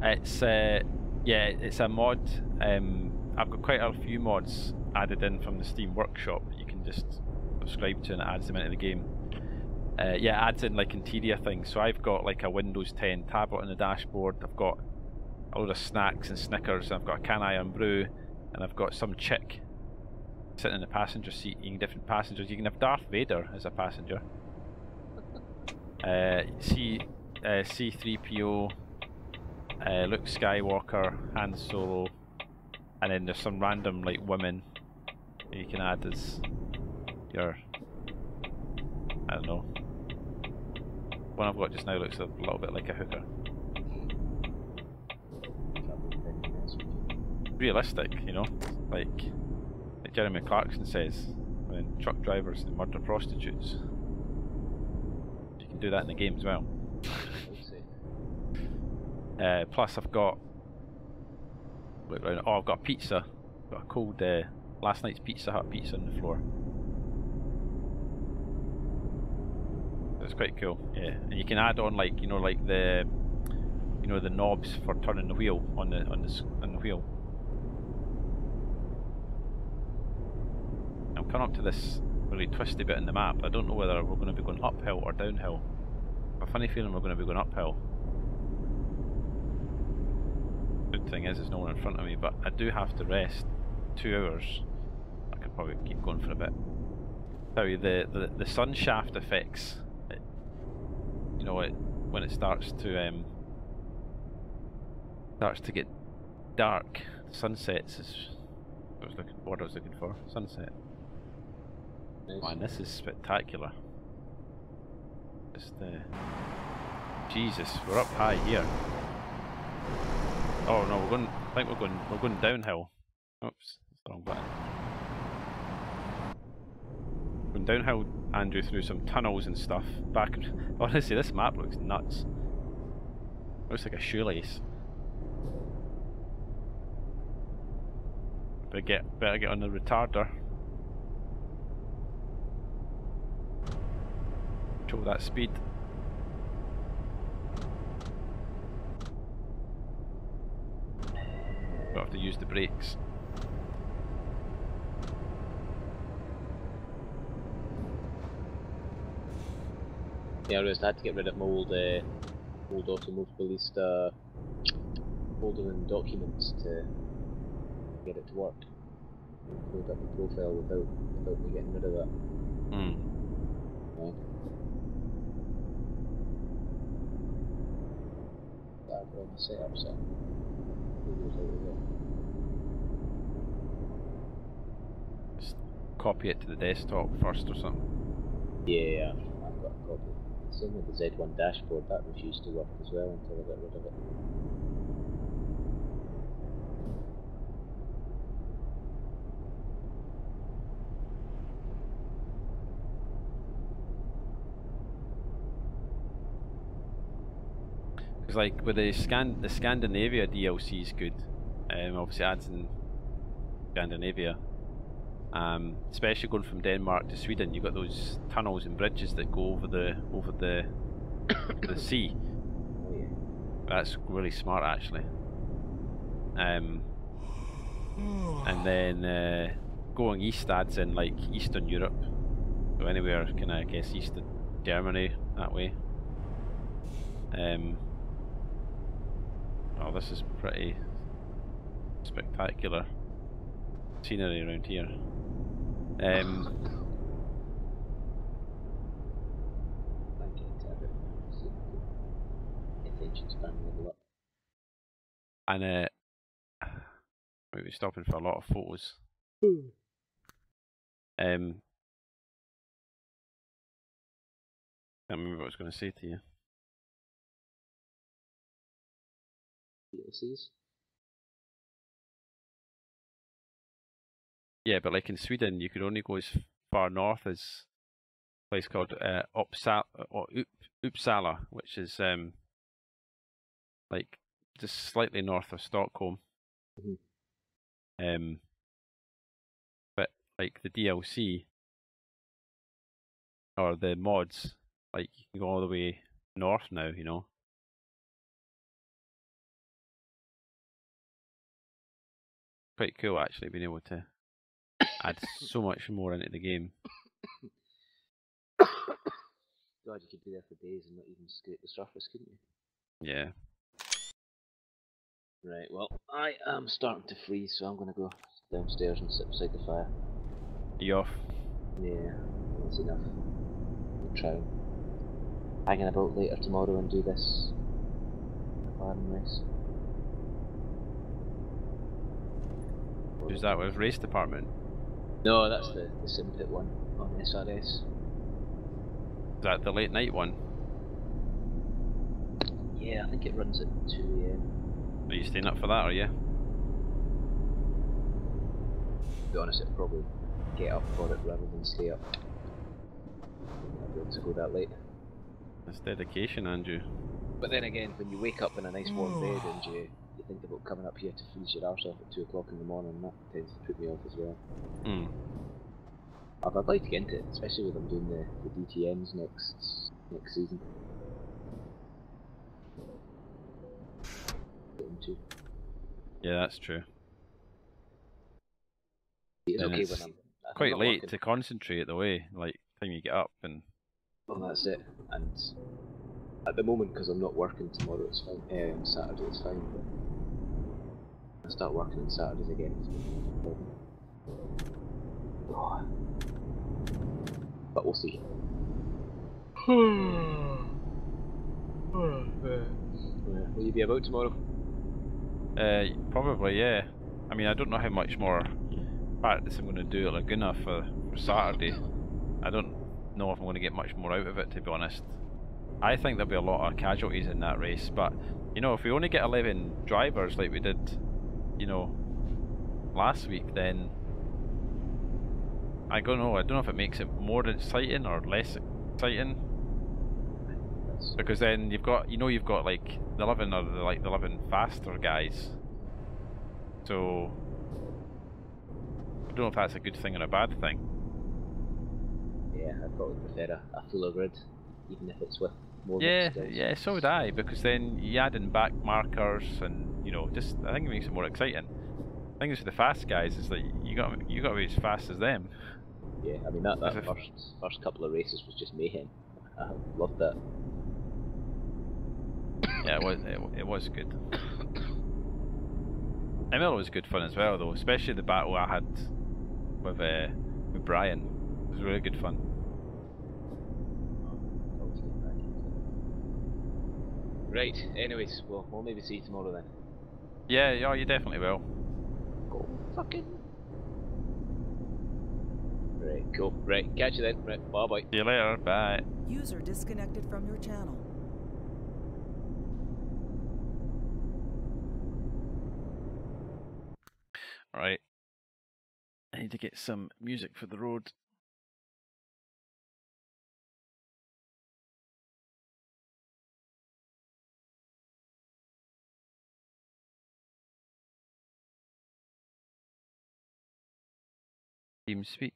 It's yeah, it's a mod. I've got quite a few mods added in from the Steam Workshop that you can just subscribe to, and it adds them into the game. Yeah, it adds in like interior things. So I've got like a Windows 10 tablet on the dashboard. I've got a load of snacks and Snickers. I've got a can iron brew, and I've got some chick sitting in the passenger seat eating different passengers. You can have Darth Vader as a passenger. C3PO, Luke Skywalker, Han Solo, and then there's some random like women you can add as your, I don't know. One I've got just now looks a little bit like a hooker. Realistic, you know, like Jeremy Clarkson says, when truck drivers and murder prostitutes. You can do that in the game as well. Plus I've got, look around, oh, I've got a pizza. Got a cold last night's Pizza Hut pizza on the floor. It's quite cool, yeah. And you can add on like, you know, like the, you know, the knobs for turning the wheel on the wheel. I'm coming up to this really twisty bit in the map. I don't know whether we're going to be going uphill or downhill. I have a funny feeling we're going to be going uphill. Good thing is there's no one in front of me, but I do have to rest 2 hours. I could probably keep going for a bit. Tell you, the sun shaft effects, you know, when it starts to get dark, sunsets is what I was looking for. Sunset. Nice. Man, this is spectacular. Just Jesus, we're up high here. Oh no, we're going. I think we're going downhill. Oops, that's the wrong button. Going downhill, Andrew, through some tunnels and stuff. Back. Honestly, this map looks nuts. Looks like a shoelace. Better get on the retarder. Control that speed. Don't have to use the brakes. Yeah, I realised I had to get rid of my old automobilista folder and documents to get it to work. Load up the profile without me getting rid of that. Hmm. Right. I've got my setup set. Just copy it to the desktop first or something. Yeah, I've got a copy. Same with the Z1 dashboard, that refused to work as well until I got rid of it. Because like with the Scandinavia DLC is good. Obviously adds in Scandinavia. Especially going from Denmark to Sweden, you've got those tunnels and bridges that go over the the sea. Oh yeah. That's really smart actually. And then going east adds in like Eastern Europe, so anywhere kind of I guess east of Germany that way. Oh, this is pretty spectacular scenery around here. Attention span level up. And maybe stopping for a lot of photos. Can't remember what I was going to say to you. DLCs? Yeah, but like in Sweden, you could only go as far north as a place called Uppsala, which is like just slightly north of Stockholm. Mm-hmm. But like the DLC or the mods, like you can go all the way north now, you know. Quite cool actually being able to add so much more into the game. God, you could be there for days and not even scrape the surface, couldn't you? Yeah. Right, well, I am starting to freeze, so I'm going to go downstairs and sit beside the fire. Are you off? Yeah, that's enough. I'll try hanging about later tomorrow and do this McLaren race. Who's that with? Race department? No, that's the Simpit one on SRS. Is that the late night one? Yeah, I think it runs at 2 AM. Are you staying up for that, are you? To be honest, I'd probably get up for it rather than stay up. I'd be able to go that late. That's dedication, Andrew. But then again, when you wake up in a nice warm bed and you think about coming up here to freeze your arse off at 2 o'clock in the morning, that tends to put me off as well. I'd like to get into it, especially when I'm doing the DTMs next season. Yeah, that's true. It's then okay it's when I'm quite not late working. to concentrate the way, like time you get up and. Well, that's it. And at the moment, because I'm not working tomorrow, it's fine. Saturday, it's fine. But I start working on Saturdays again. It's a problem. Oh. But we'll see. Will you be about tomorrow? Probably, yeah. I mean, I don't know how much more practice I'm going to do at Laguna for Saturday. I don't know if I'm going to get much more out of it, to be honest. I think there'll be a lot of casualties in that race, but you know, if we only get 11 drivers like we did, you know, last week, then I don't know if it makes it more exciting or less exciting. Because then you've got like the 11 or the 11 faster guys. So I don't know if that's a good thing or a bad thing. Yeah, I'd probably prefer a fuller grid, even if it's with more. Yeah, so would I, because then you add in back markers and you know, just I think it makes it more exciting. The thing is with the fast guys is that you got to be as fast as them. Yeah, I mean that first couple of races was just mayhem. I loved that. Yeah, it was good. ML was good fun as well, though, especially the battle I had with Brian. It was really good fun. Right, anyways, we'll maybe see you tomorrow then. Yeah, you definitely will. Oh, fucking. Right, cool. Right, catch you then. Right, bye bye. See you later, bye. User disconnected from your channel. Right. I need to get some music for the road. TeamSpeak.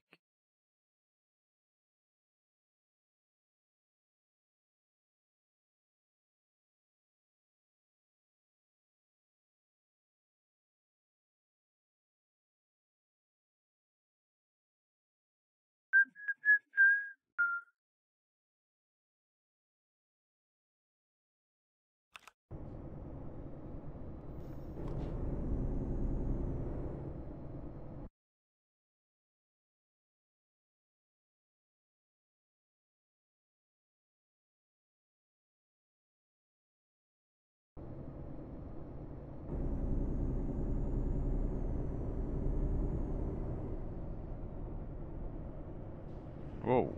Whoa.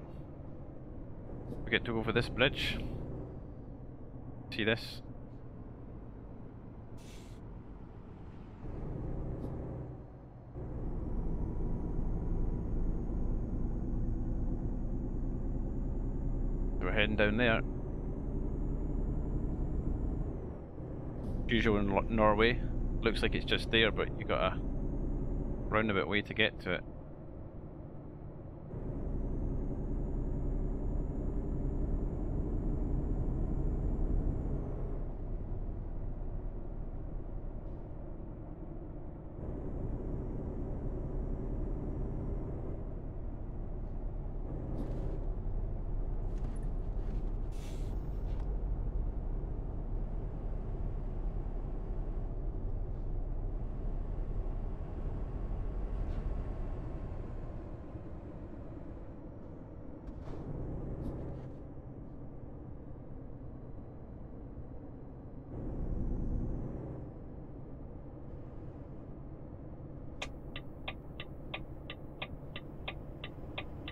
We get to go over this bridge. See this? So we're heading down there. Usual in Norway. Looks like it's just there, but you got a roundabout way to get to it.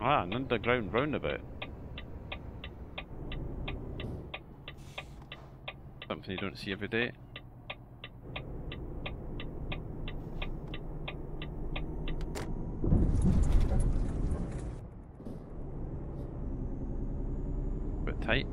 Ah, an underground roundabout. Something you don't see every day. Bit tight.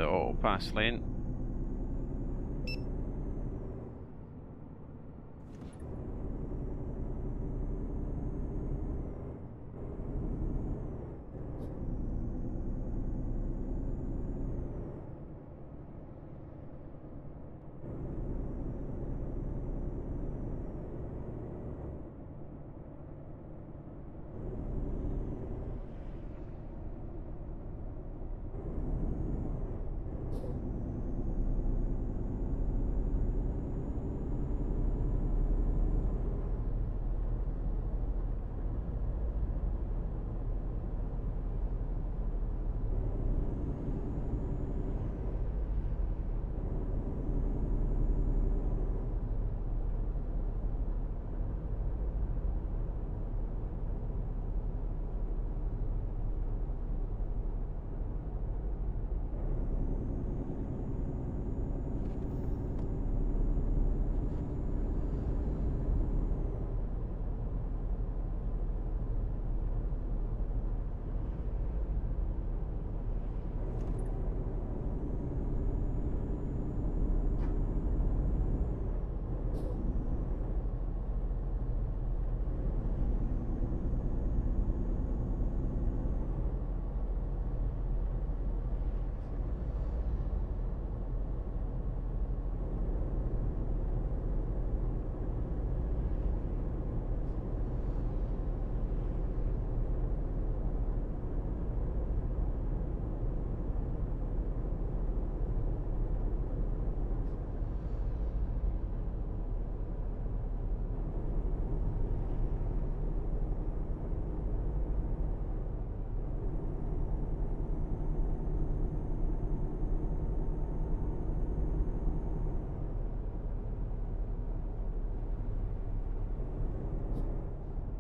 the auto pass lane.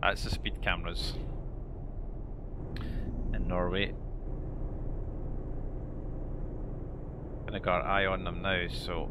That's the speed cameras in Norway. Gonna got an eye on them now, so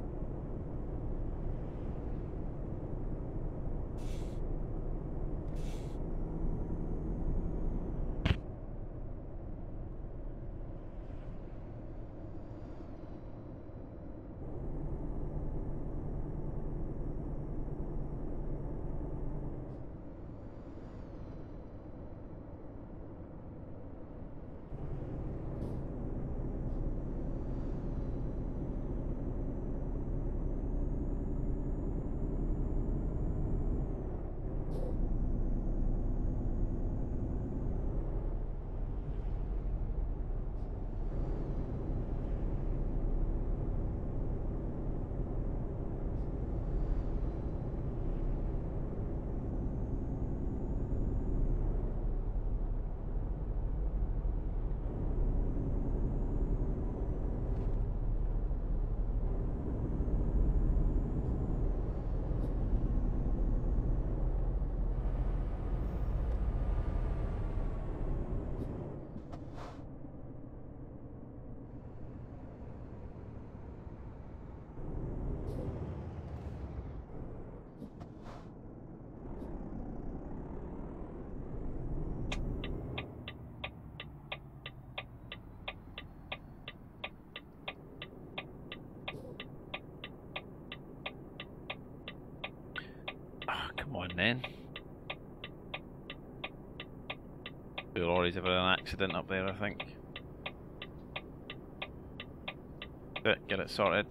come on then. Two lorries have had an accident up there, I think. Get it sorted.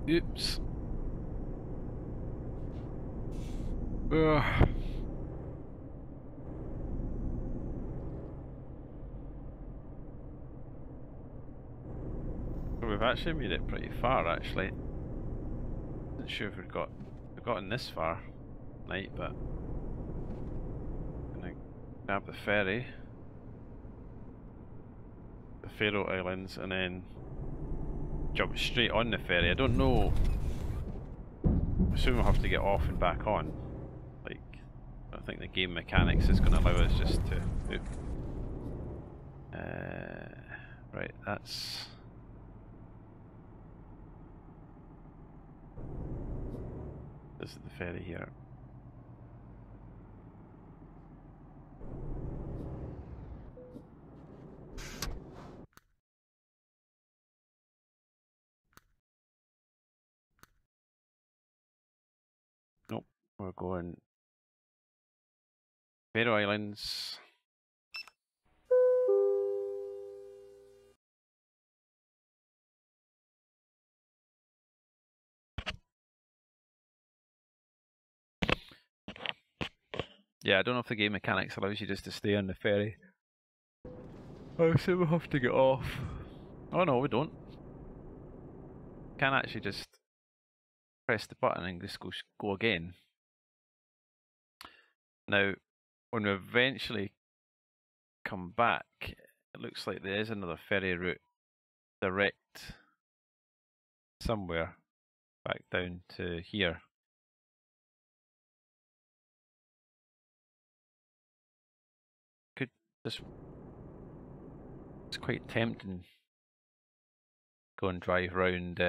Oops. Ugh. We've actually made it pretty far, actually. Not sure if we've gotten this far tonight, but I'm gonna grab the ferry, the Faroe Islands, and then jump straight on the ferry. I don't know. I assume we'll have to get off and back on. Like, I don't think the game mechanics is going to allow us just to. Oop. Right, that's. This is the ferry here. Nope, we're going Faroe Islands. Yeah, I don't know if the game mechanics allows you just to stay on the ferry. I assume we'll have to get off. Oh no, we don't. Can actually just press the button and just go again. Now, when we eventually come back, it looks like there is another ferry route direct somewhere back down to here. Could just, it's quite tempting. Go and drive round.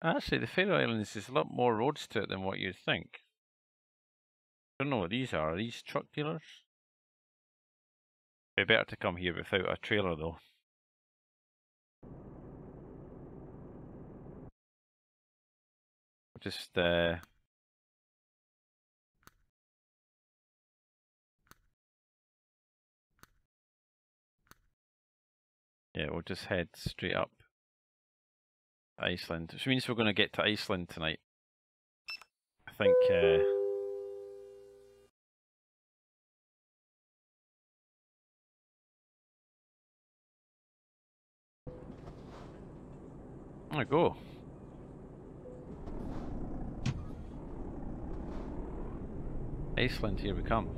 Actually, the Faroe Islands is a lot more roads to it than what you'd think. I don't know what these are. Are these truck dealers? It'd be better to come here without a trailer though. Just yeah, we'll just head straight up Iceland, which means we're going to get to Iceland tonight. I think there we go. Iceland, here we come.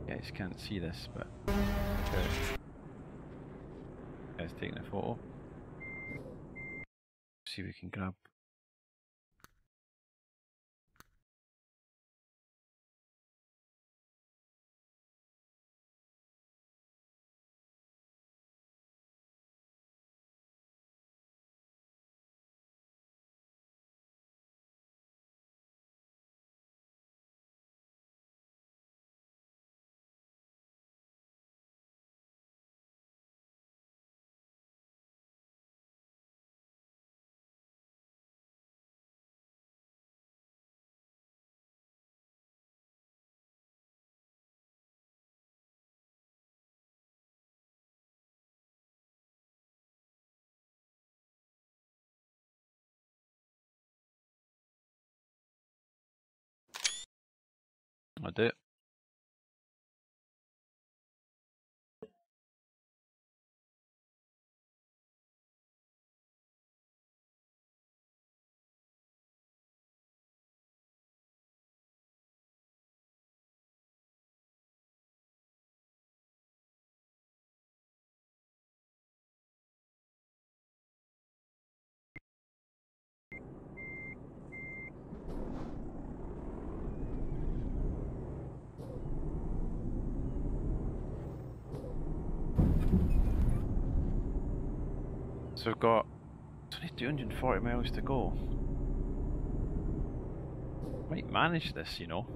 You guys can't see this, but guys taking a photo. See if we can grab. I do. So we've got only 240 miles to go. Might manage this, you know.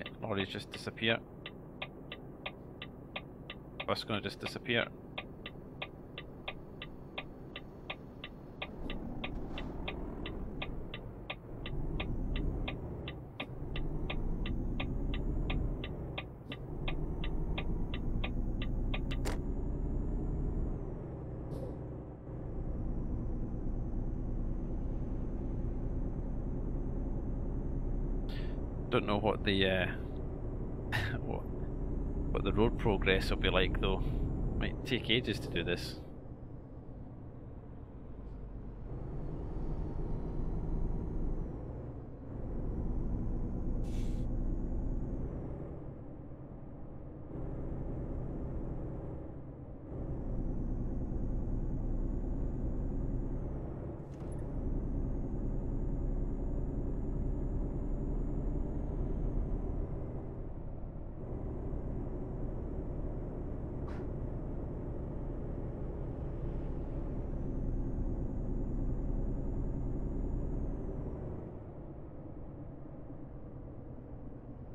wait, lorries just disappear. Bus gonna just disappear. Don't know what the what the road progress will be like though. Might take ages to do this.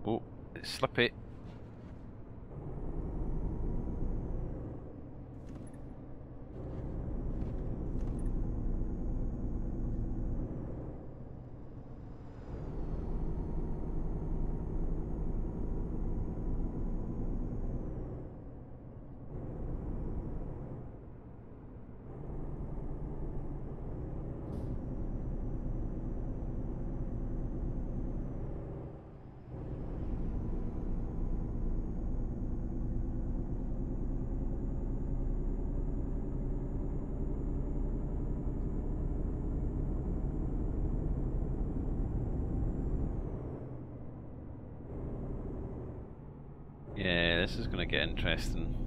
Oh, it's slippy. Yeah, this is gonna get interesting.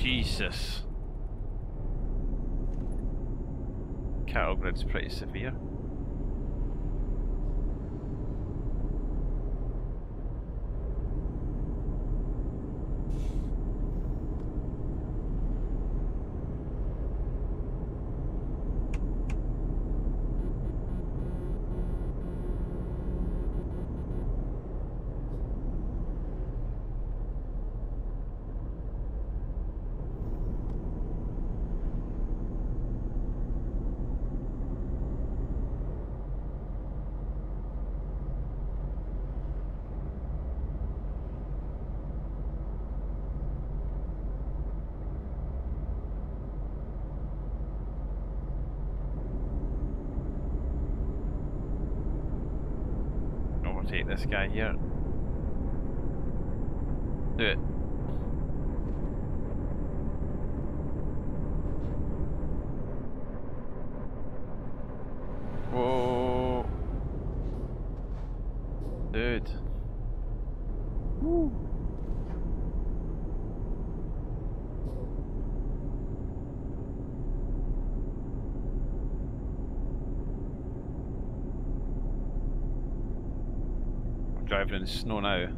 Jesus. Cattle grid's pretty severe. Overtake this guy here. Do it. Whoa. Dude. Woo. I'm driving in snow now.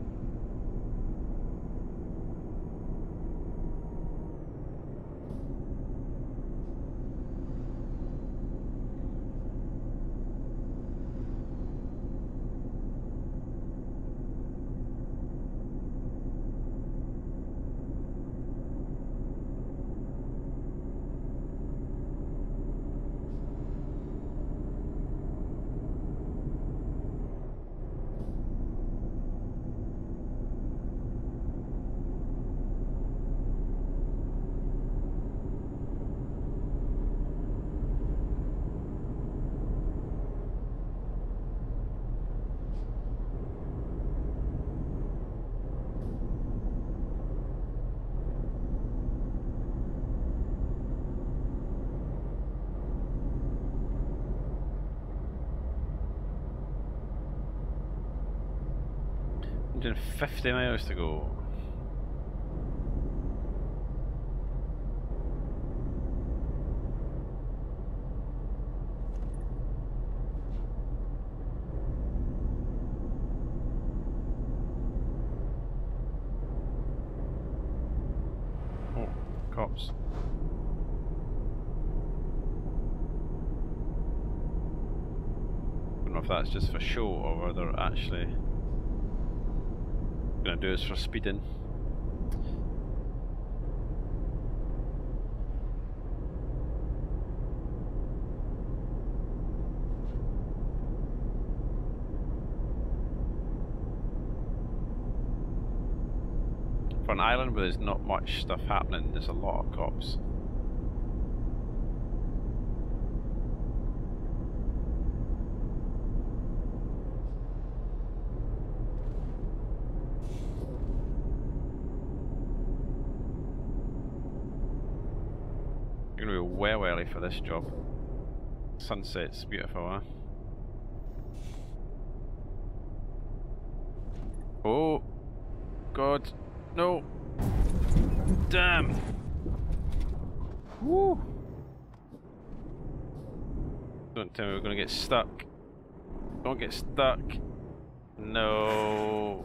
Doing 50 miles to go. Oh, cops. I don't know if that's just for show or whether actually gonna do is for speeding. For an island where there's not much stuff happening, there's a lot of cops. Gonna be well early for this job. Sunset's beautiful, huh? Oh God, no! Damn! Woo! Don't tell me we're gonna get stuck. Don't get stuck. No.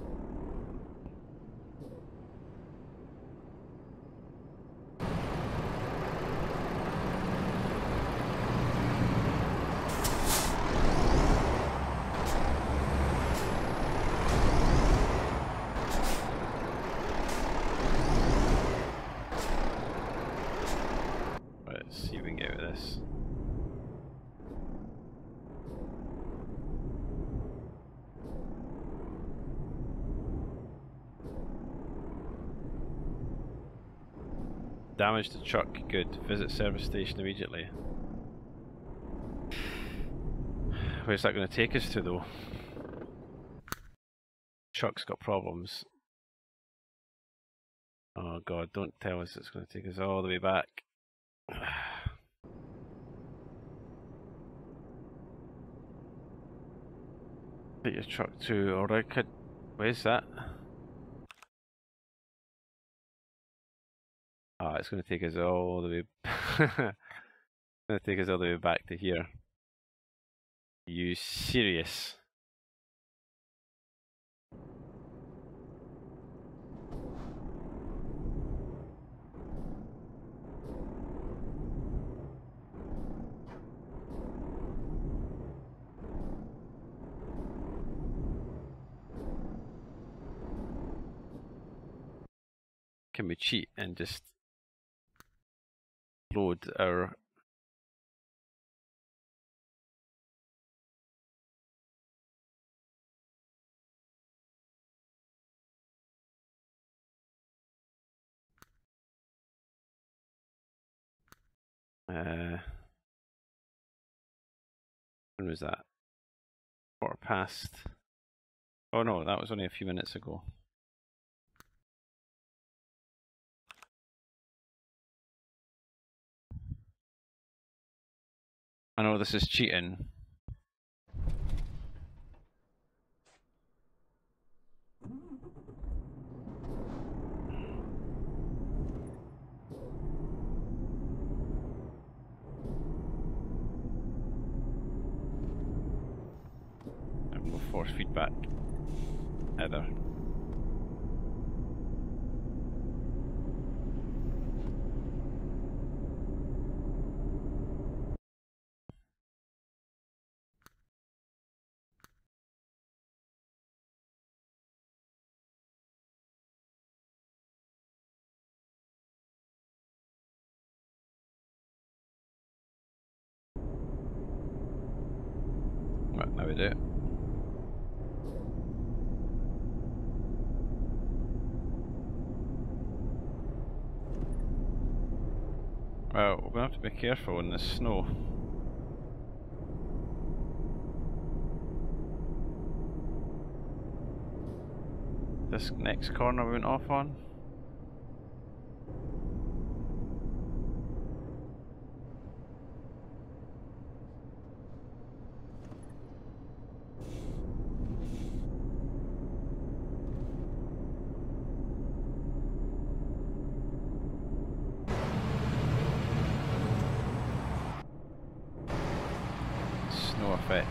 Let's see if we can get out of this. Damage to truck, good. Visit service station immediately. Where's that going to take us to though? Truck's got problems. Oh God, don't tell us it's going to take us all the way back. Take your truck to, or I could, where's that? Ah, it's going to take us all the way. It's going to take us all the way back to here. Are you serious? Can we cheat and just load our when was that? 1:15. Oh no, that was only a few minutes ago. I know this is cheating. And we'll force feedback either. Right, now we do it. Well, we're going to have to be careful in the snow. This next corner we went off on. Snow effect.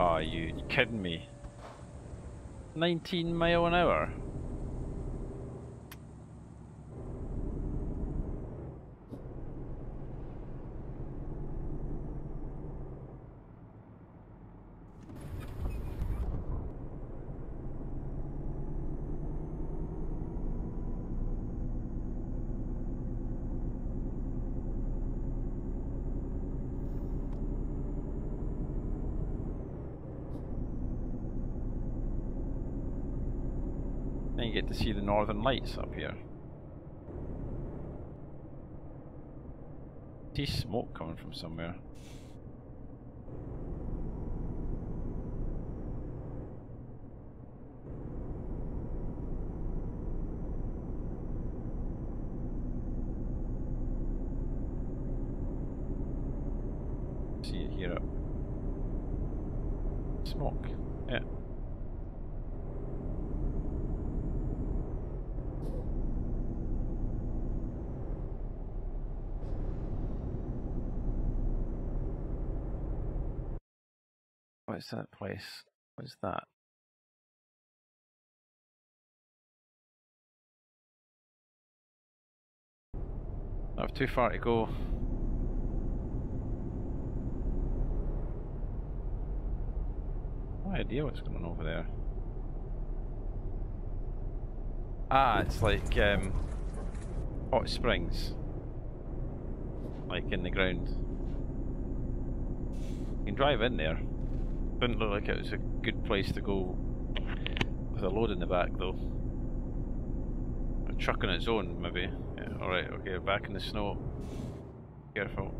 Oh, you kidding me? 19 mile an hour? Then you get to see the northern lights up here. See smoke coming from somewhere. See it here up. Smoke, yeah. What's that place? What's that? I have too far to go. No idea what's going on over there. Ah, it's like hot springs. like in the ground. You can drive in there. Didn't look like it was a good place to go with a load in the back though. A truck on its own maybe. Yeah, alright, okay, we're back in the snow. Careful.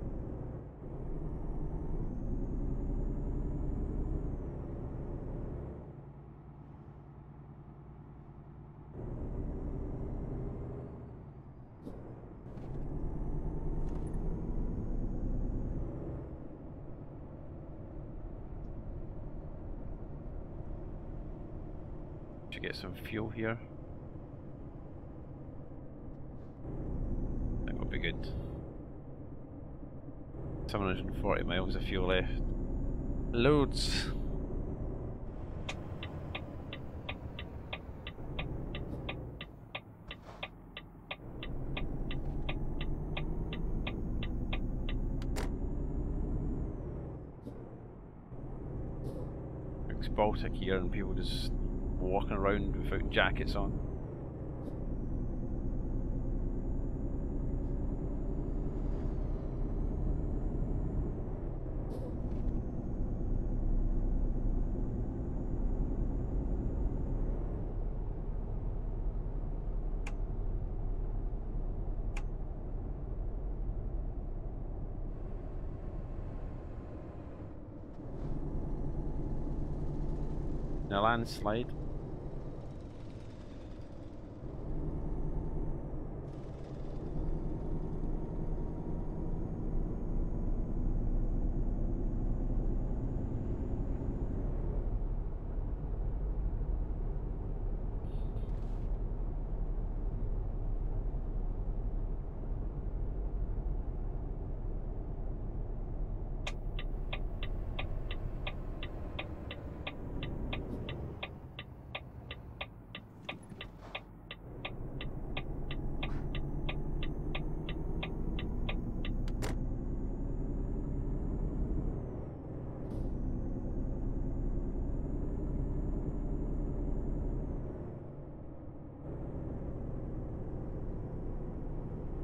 Should get some fuel here. That will be good. 740 miles of fuel left. Loads. It's Baltic here and people just walking around without jackets on. A landslide.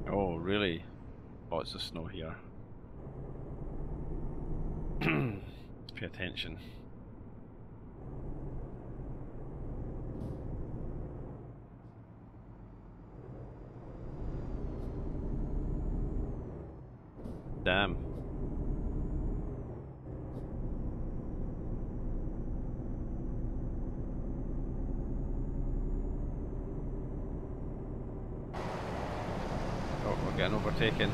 Oh, really? Lots of snow here. Let's pay attention. Damn. Oh, we're getting overtaken.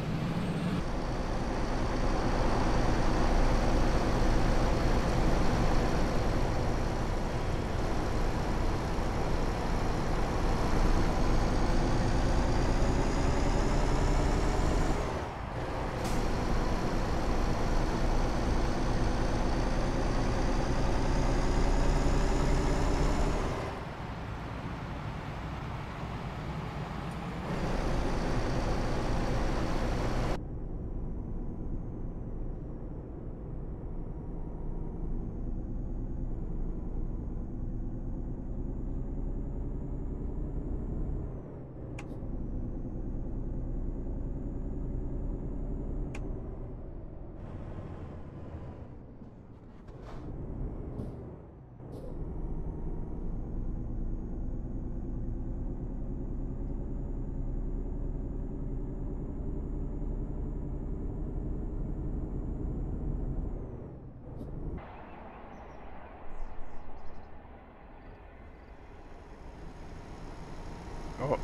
Oh.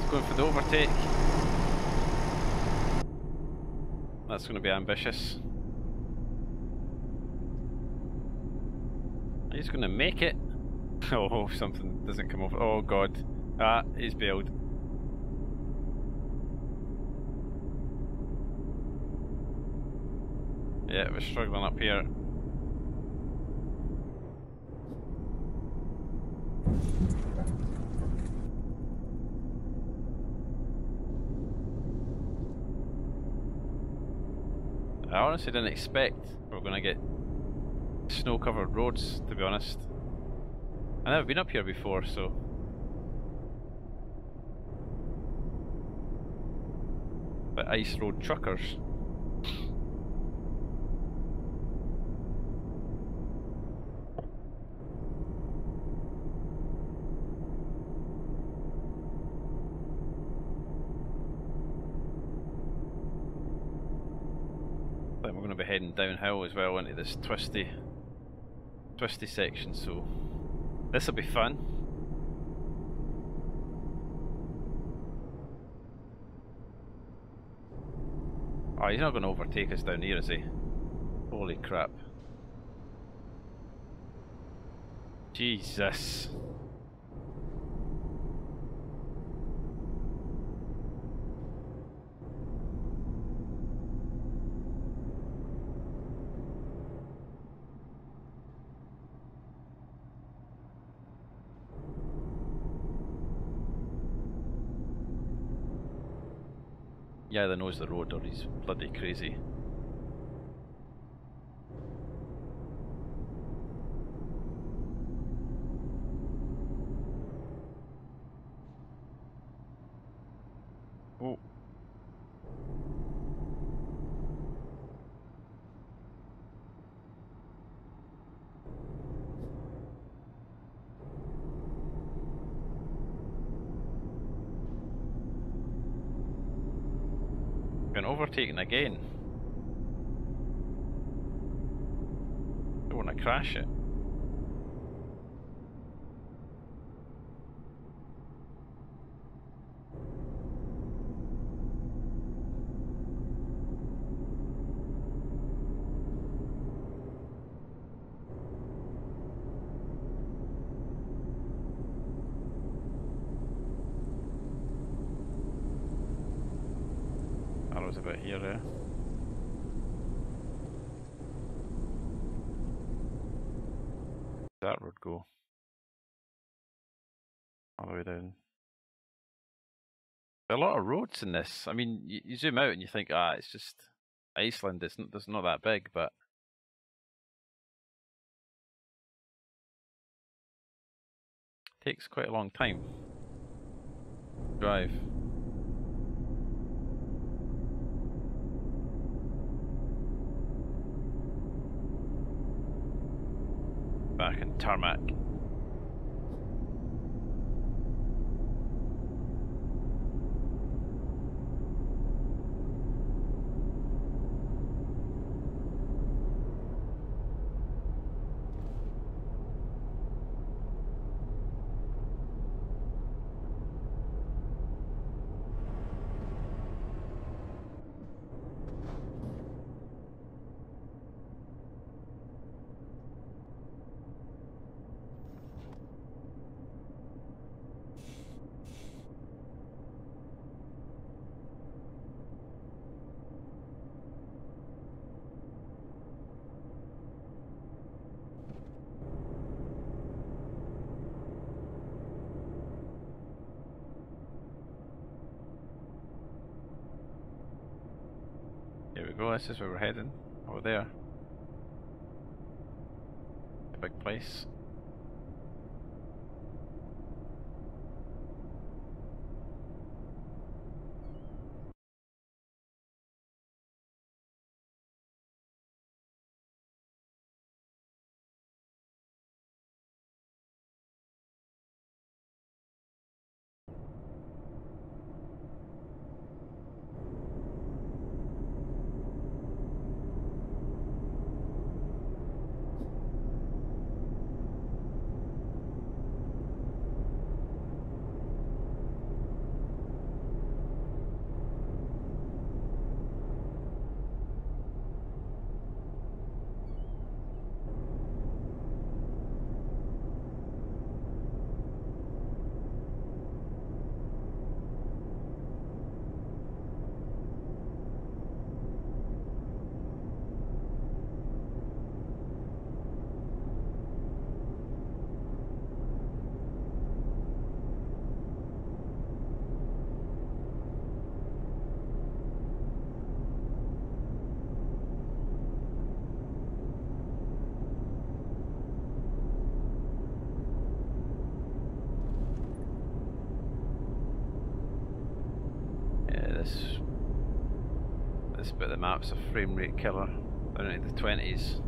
It's going for the overtake. That's going to be ambitious. He's going to make it. Oh, something doesn't come off. Oh god. Ah, he's bailed. Yeah, we're struggling up here. I honestly didn't expect we were going to get snow-covered roads, to be honest. I've never been up here before, so... ice road truckers. I think we're going to be heading downhill as well into this twisty section, so this will be fun. Oh, he's not going to overtake us down here, is he? Holy crap. Jesus. He either knows the road or he's bloody crazy. Oh. Been overtaken again. Don't want to crash it. Arrows about here, Does that road go? All the way down. There are a lot of roads in this. I mean, you zoom out and you think, ah, it's just Iceland. It's not that big, but it takes quite a long time to drive. Back in tarmac. Here we go, this is where we're heading, over there. A big place. but the map's a frame rate killer down into the 20s.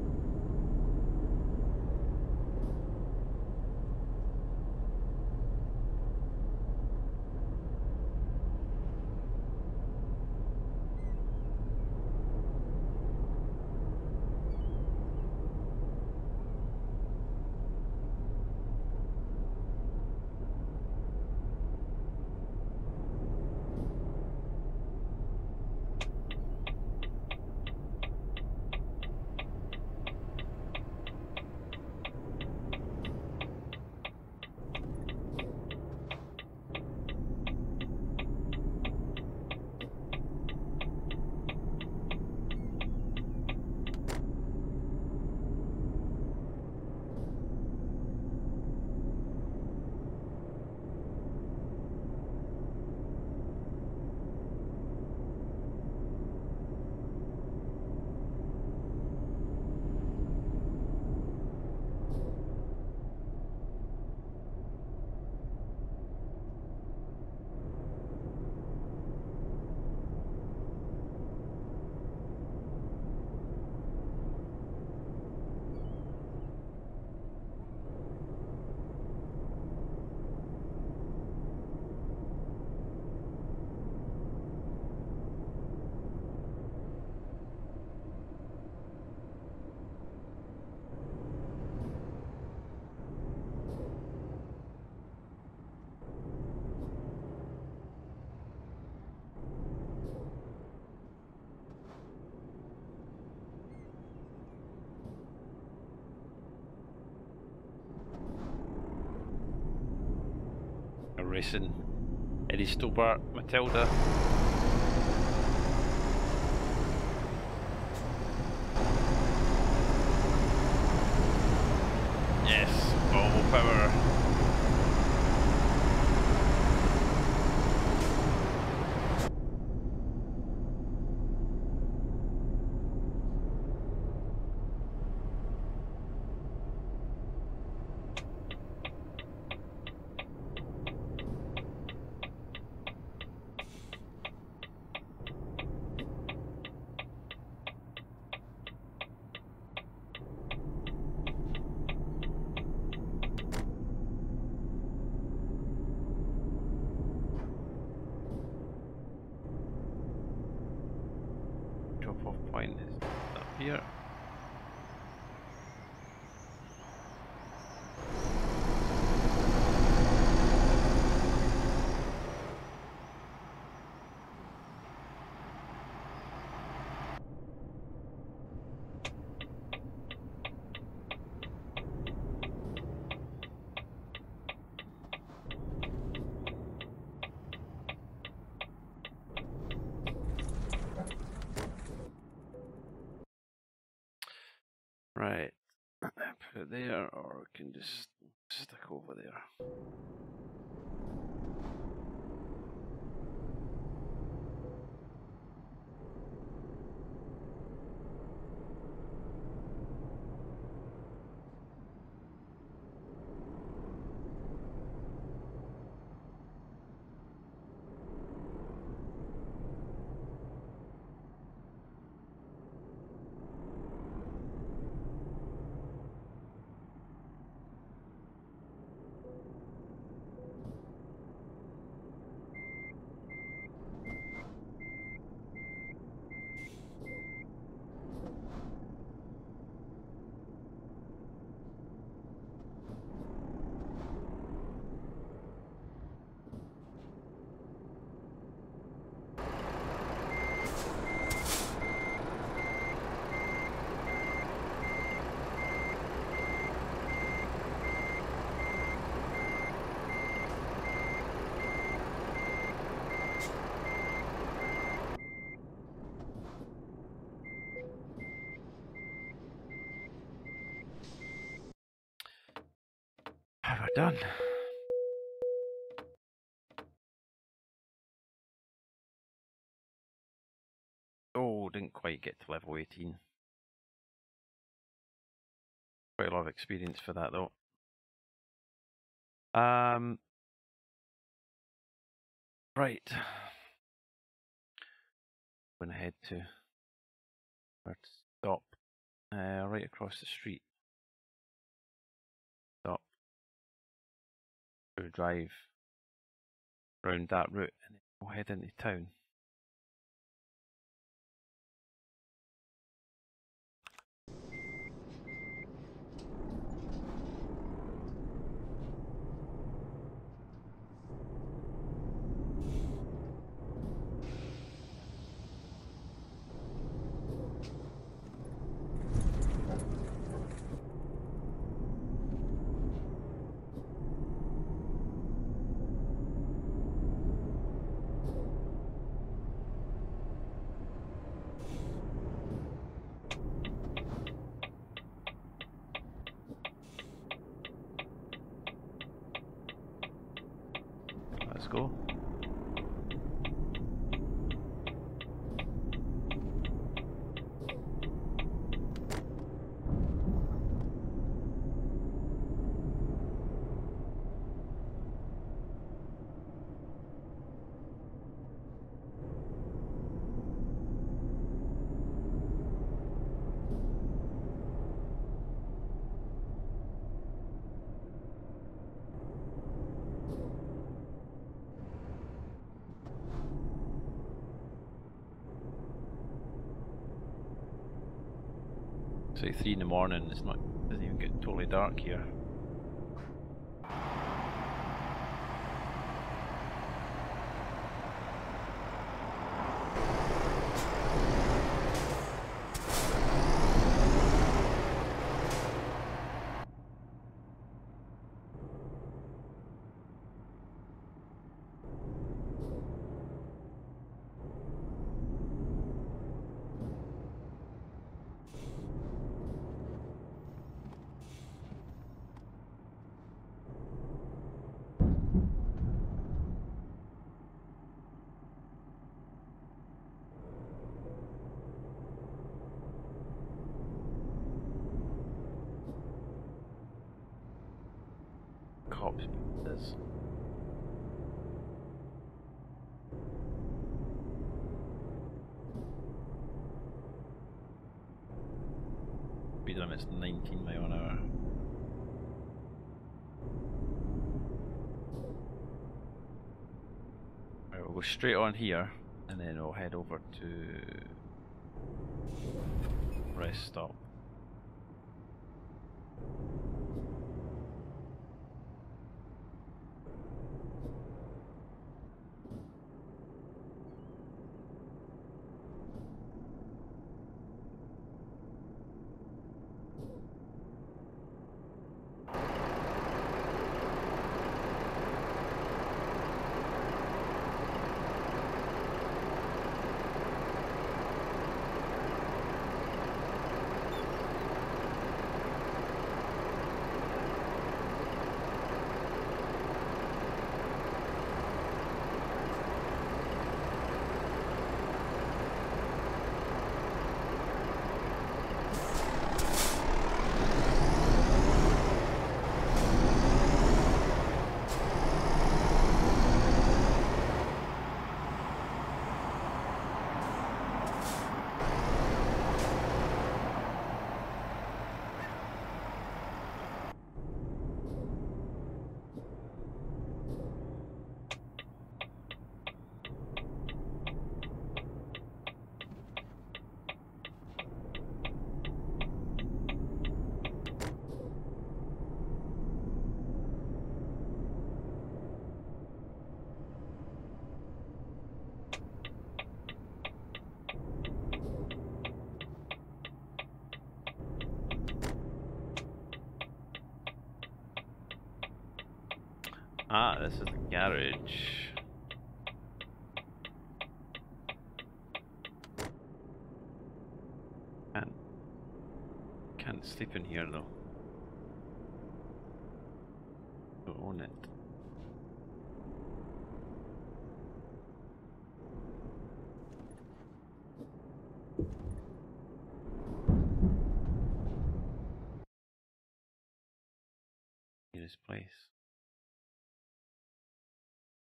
Racing Eddie Stobart, Matilda. Yes, all power. Drop-off point is up here. Right, put it there, or we can just stick over there. We're done. Oh, didn't quite get to level 18. Quite a lot of experience for that though. Right. Going ahead to Where to stop? Right across the street. Stop. We'll drive round that route and then we'll head into town. Let's go. It's like 3 in the morning, it's not, doesn't even get totally dark here. Cops this. Speed limit's 19 miles an hour. Right, we'll go straight on here and then we'll head over to rest stop. Ah, this is the garage. Can't sleep in here though. Don't own it. Nearest place.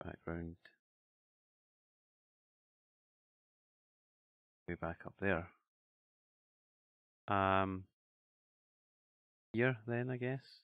Background. Way back up there. Here then, I guess.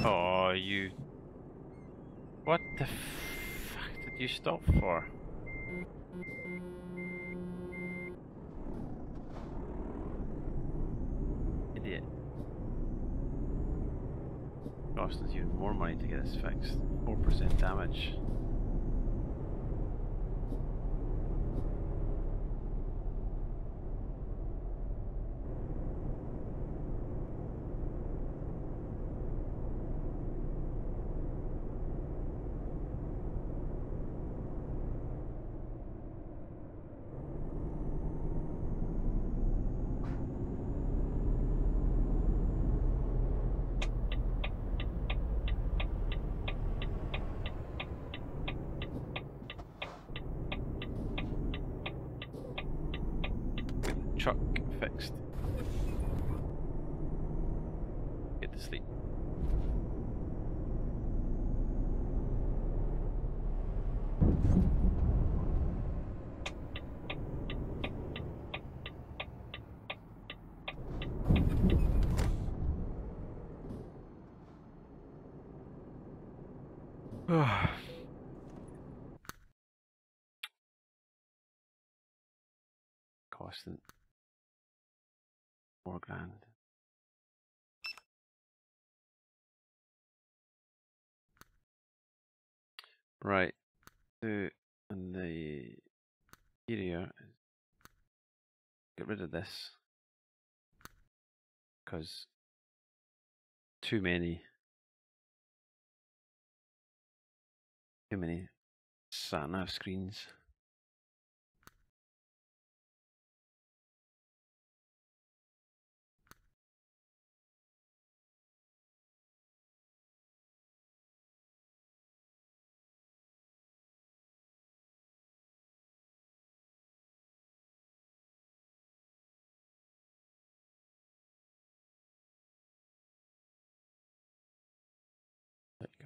Oh, you... What the fuck did you stop for? Idiot. Cost us even more money to get this fixed. 4% damage. Truck fixed. Get to sleep. Costing $4,000. Right. So, in the area, get rid of this because too many sat-nav screens.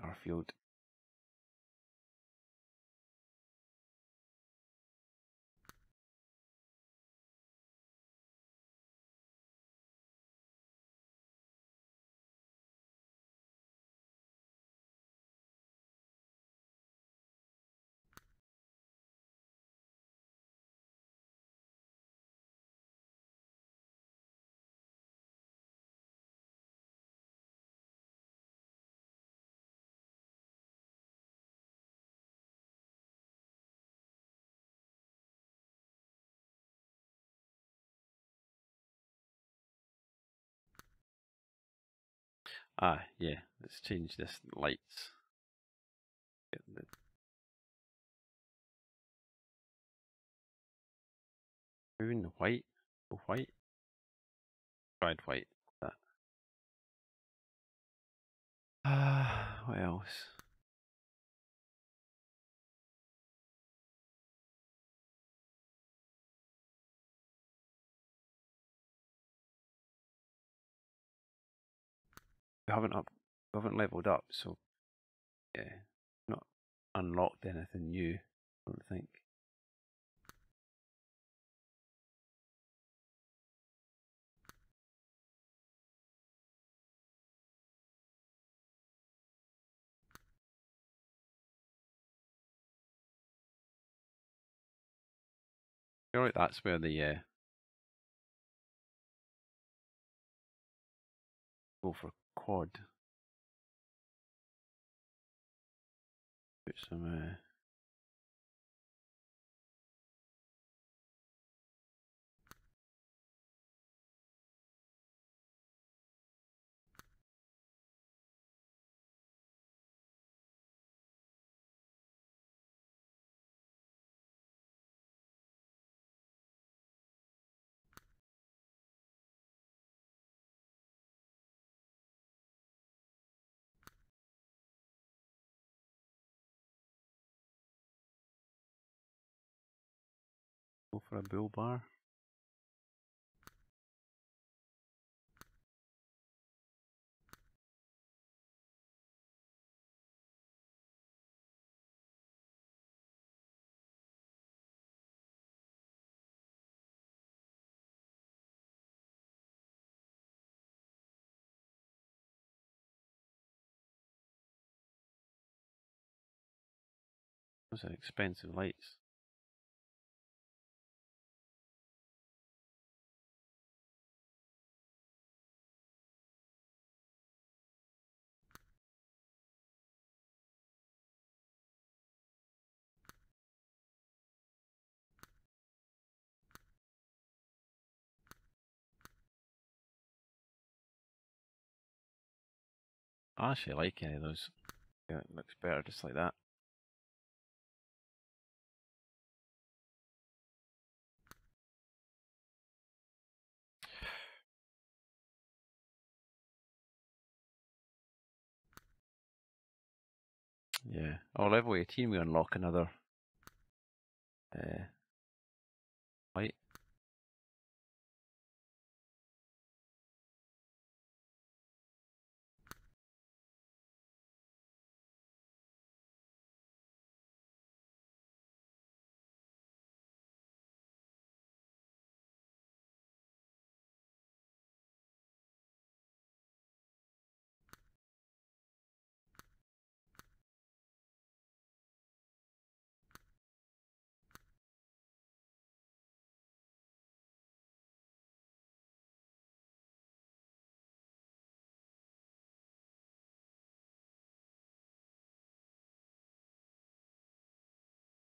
Garfield. Ah, yeah, let's change this lights. Get the moving the white. Go white. Tried white. That. What else? We haven't leveled up, so yeah, not unlocked anything new, I don't think. feel like that's where the go for quad. Put some go for a bull bar. Those are expensive lights. I actually like any of those. Yeah, it looks better just like that. Yeah. Oh, level 18 we unlock another light.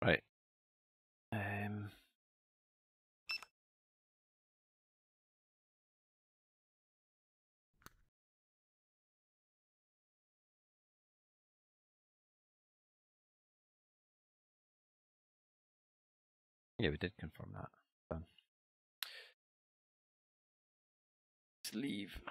Right. Yeah, we did confirm that. Done. Let's leave.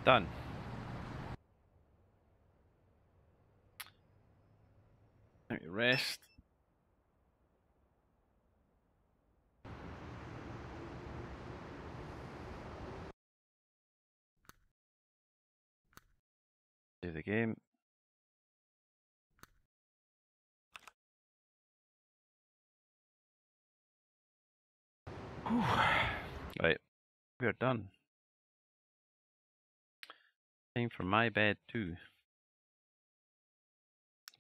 Done. Let me rest. Save the game. Whew. Right, we are done. Time for my bed too.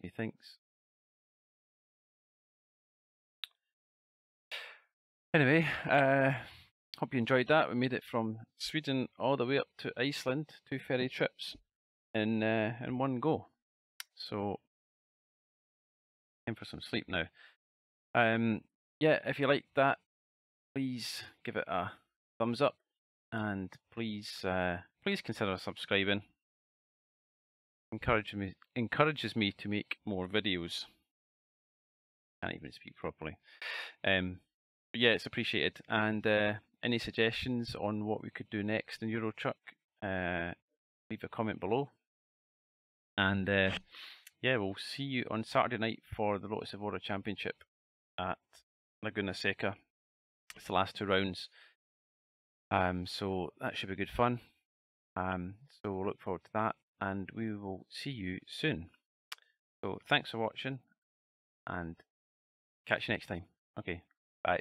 Methinks. Anyway, hope you enjoyed that. We made it from Sweden all the way up to Iceland, 2 ferry trips. in one go. So time for some sleep now. Yeah, if you liked that, please give it a thumbs up, and please consider subscribing. Encourages me to make more videos. Can't even speak properly. But yeah, it's appreciated. And any suggestions on what we could do next in Euro Truck, leave a comment below. And yeah, we'll see you on Saturday night for the Lotus Evora Championship at Laguna Seca. It's the last 2 rounds. So that should be good fun. So we'll look forward to that, and we will see you soon. So thanks for watching, and catch you next time. Okay, bye.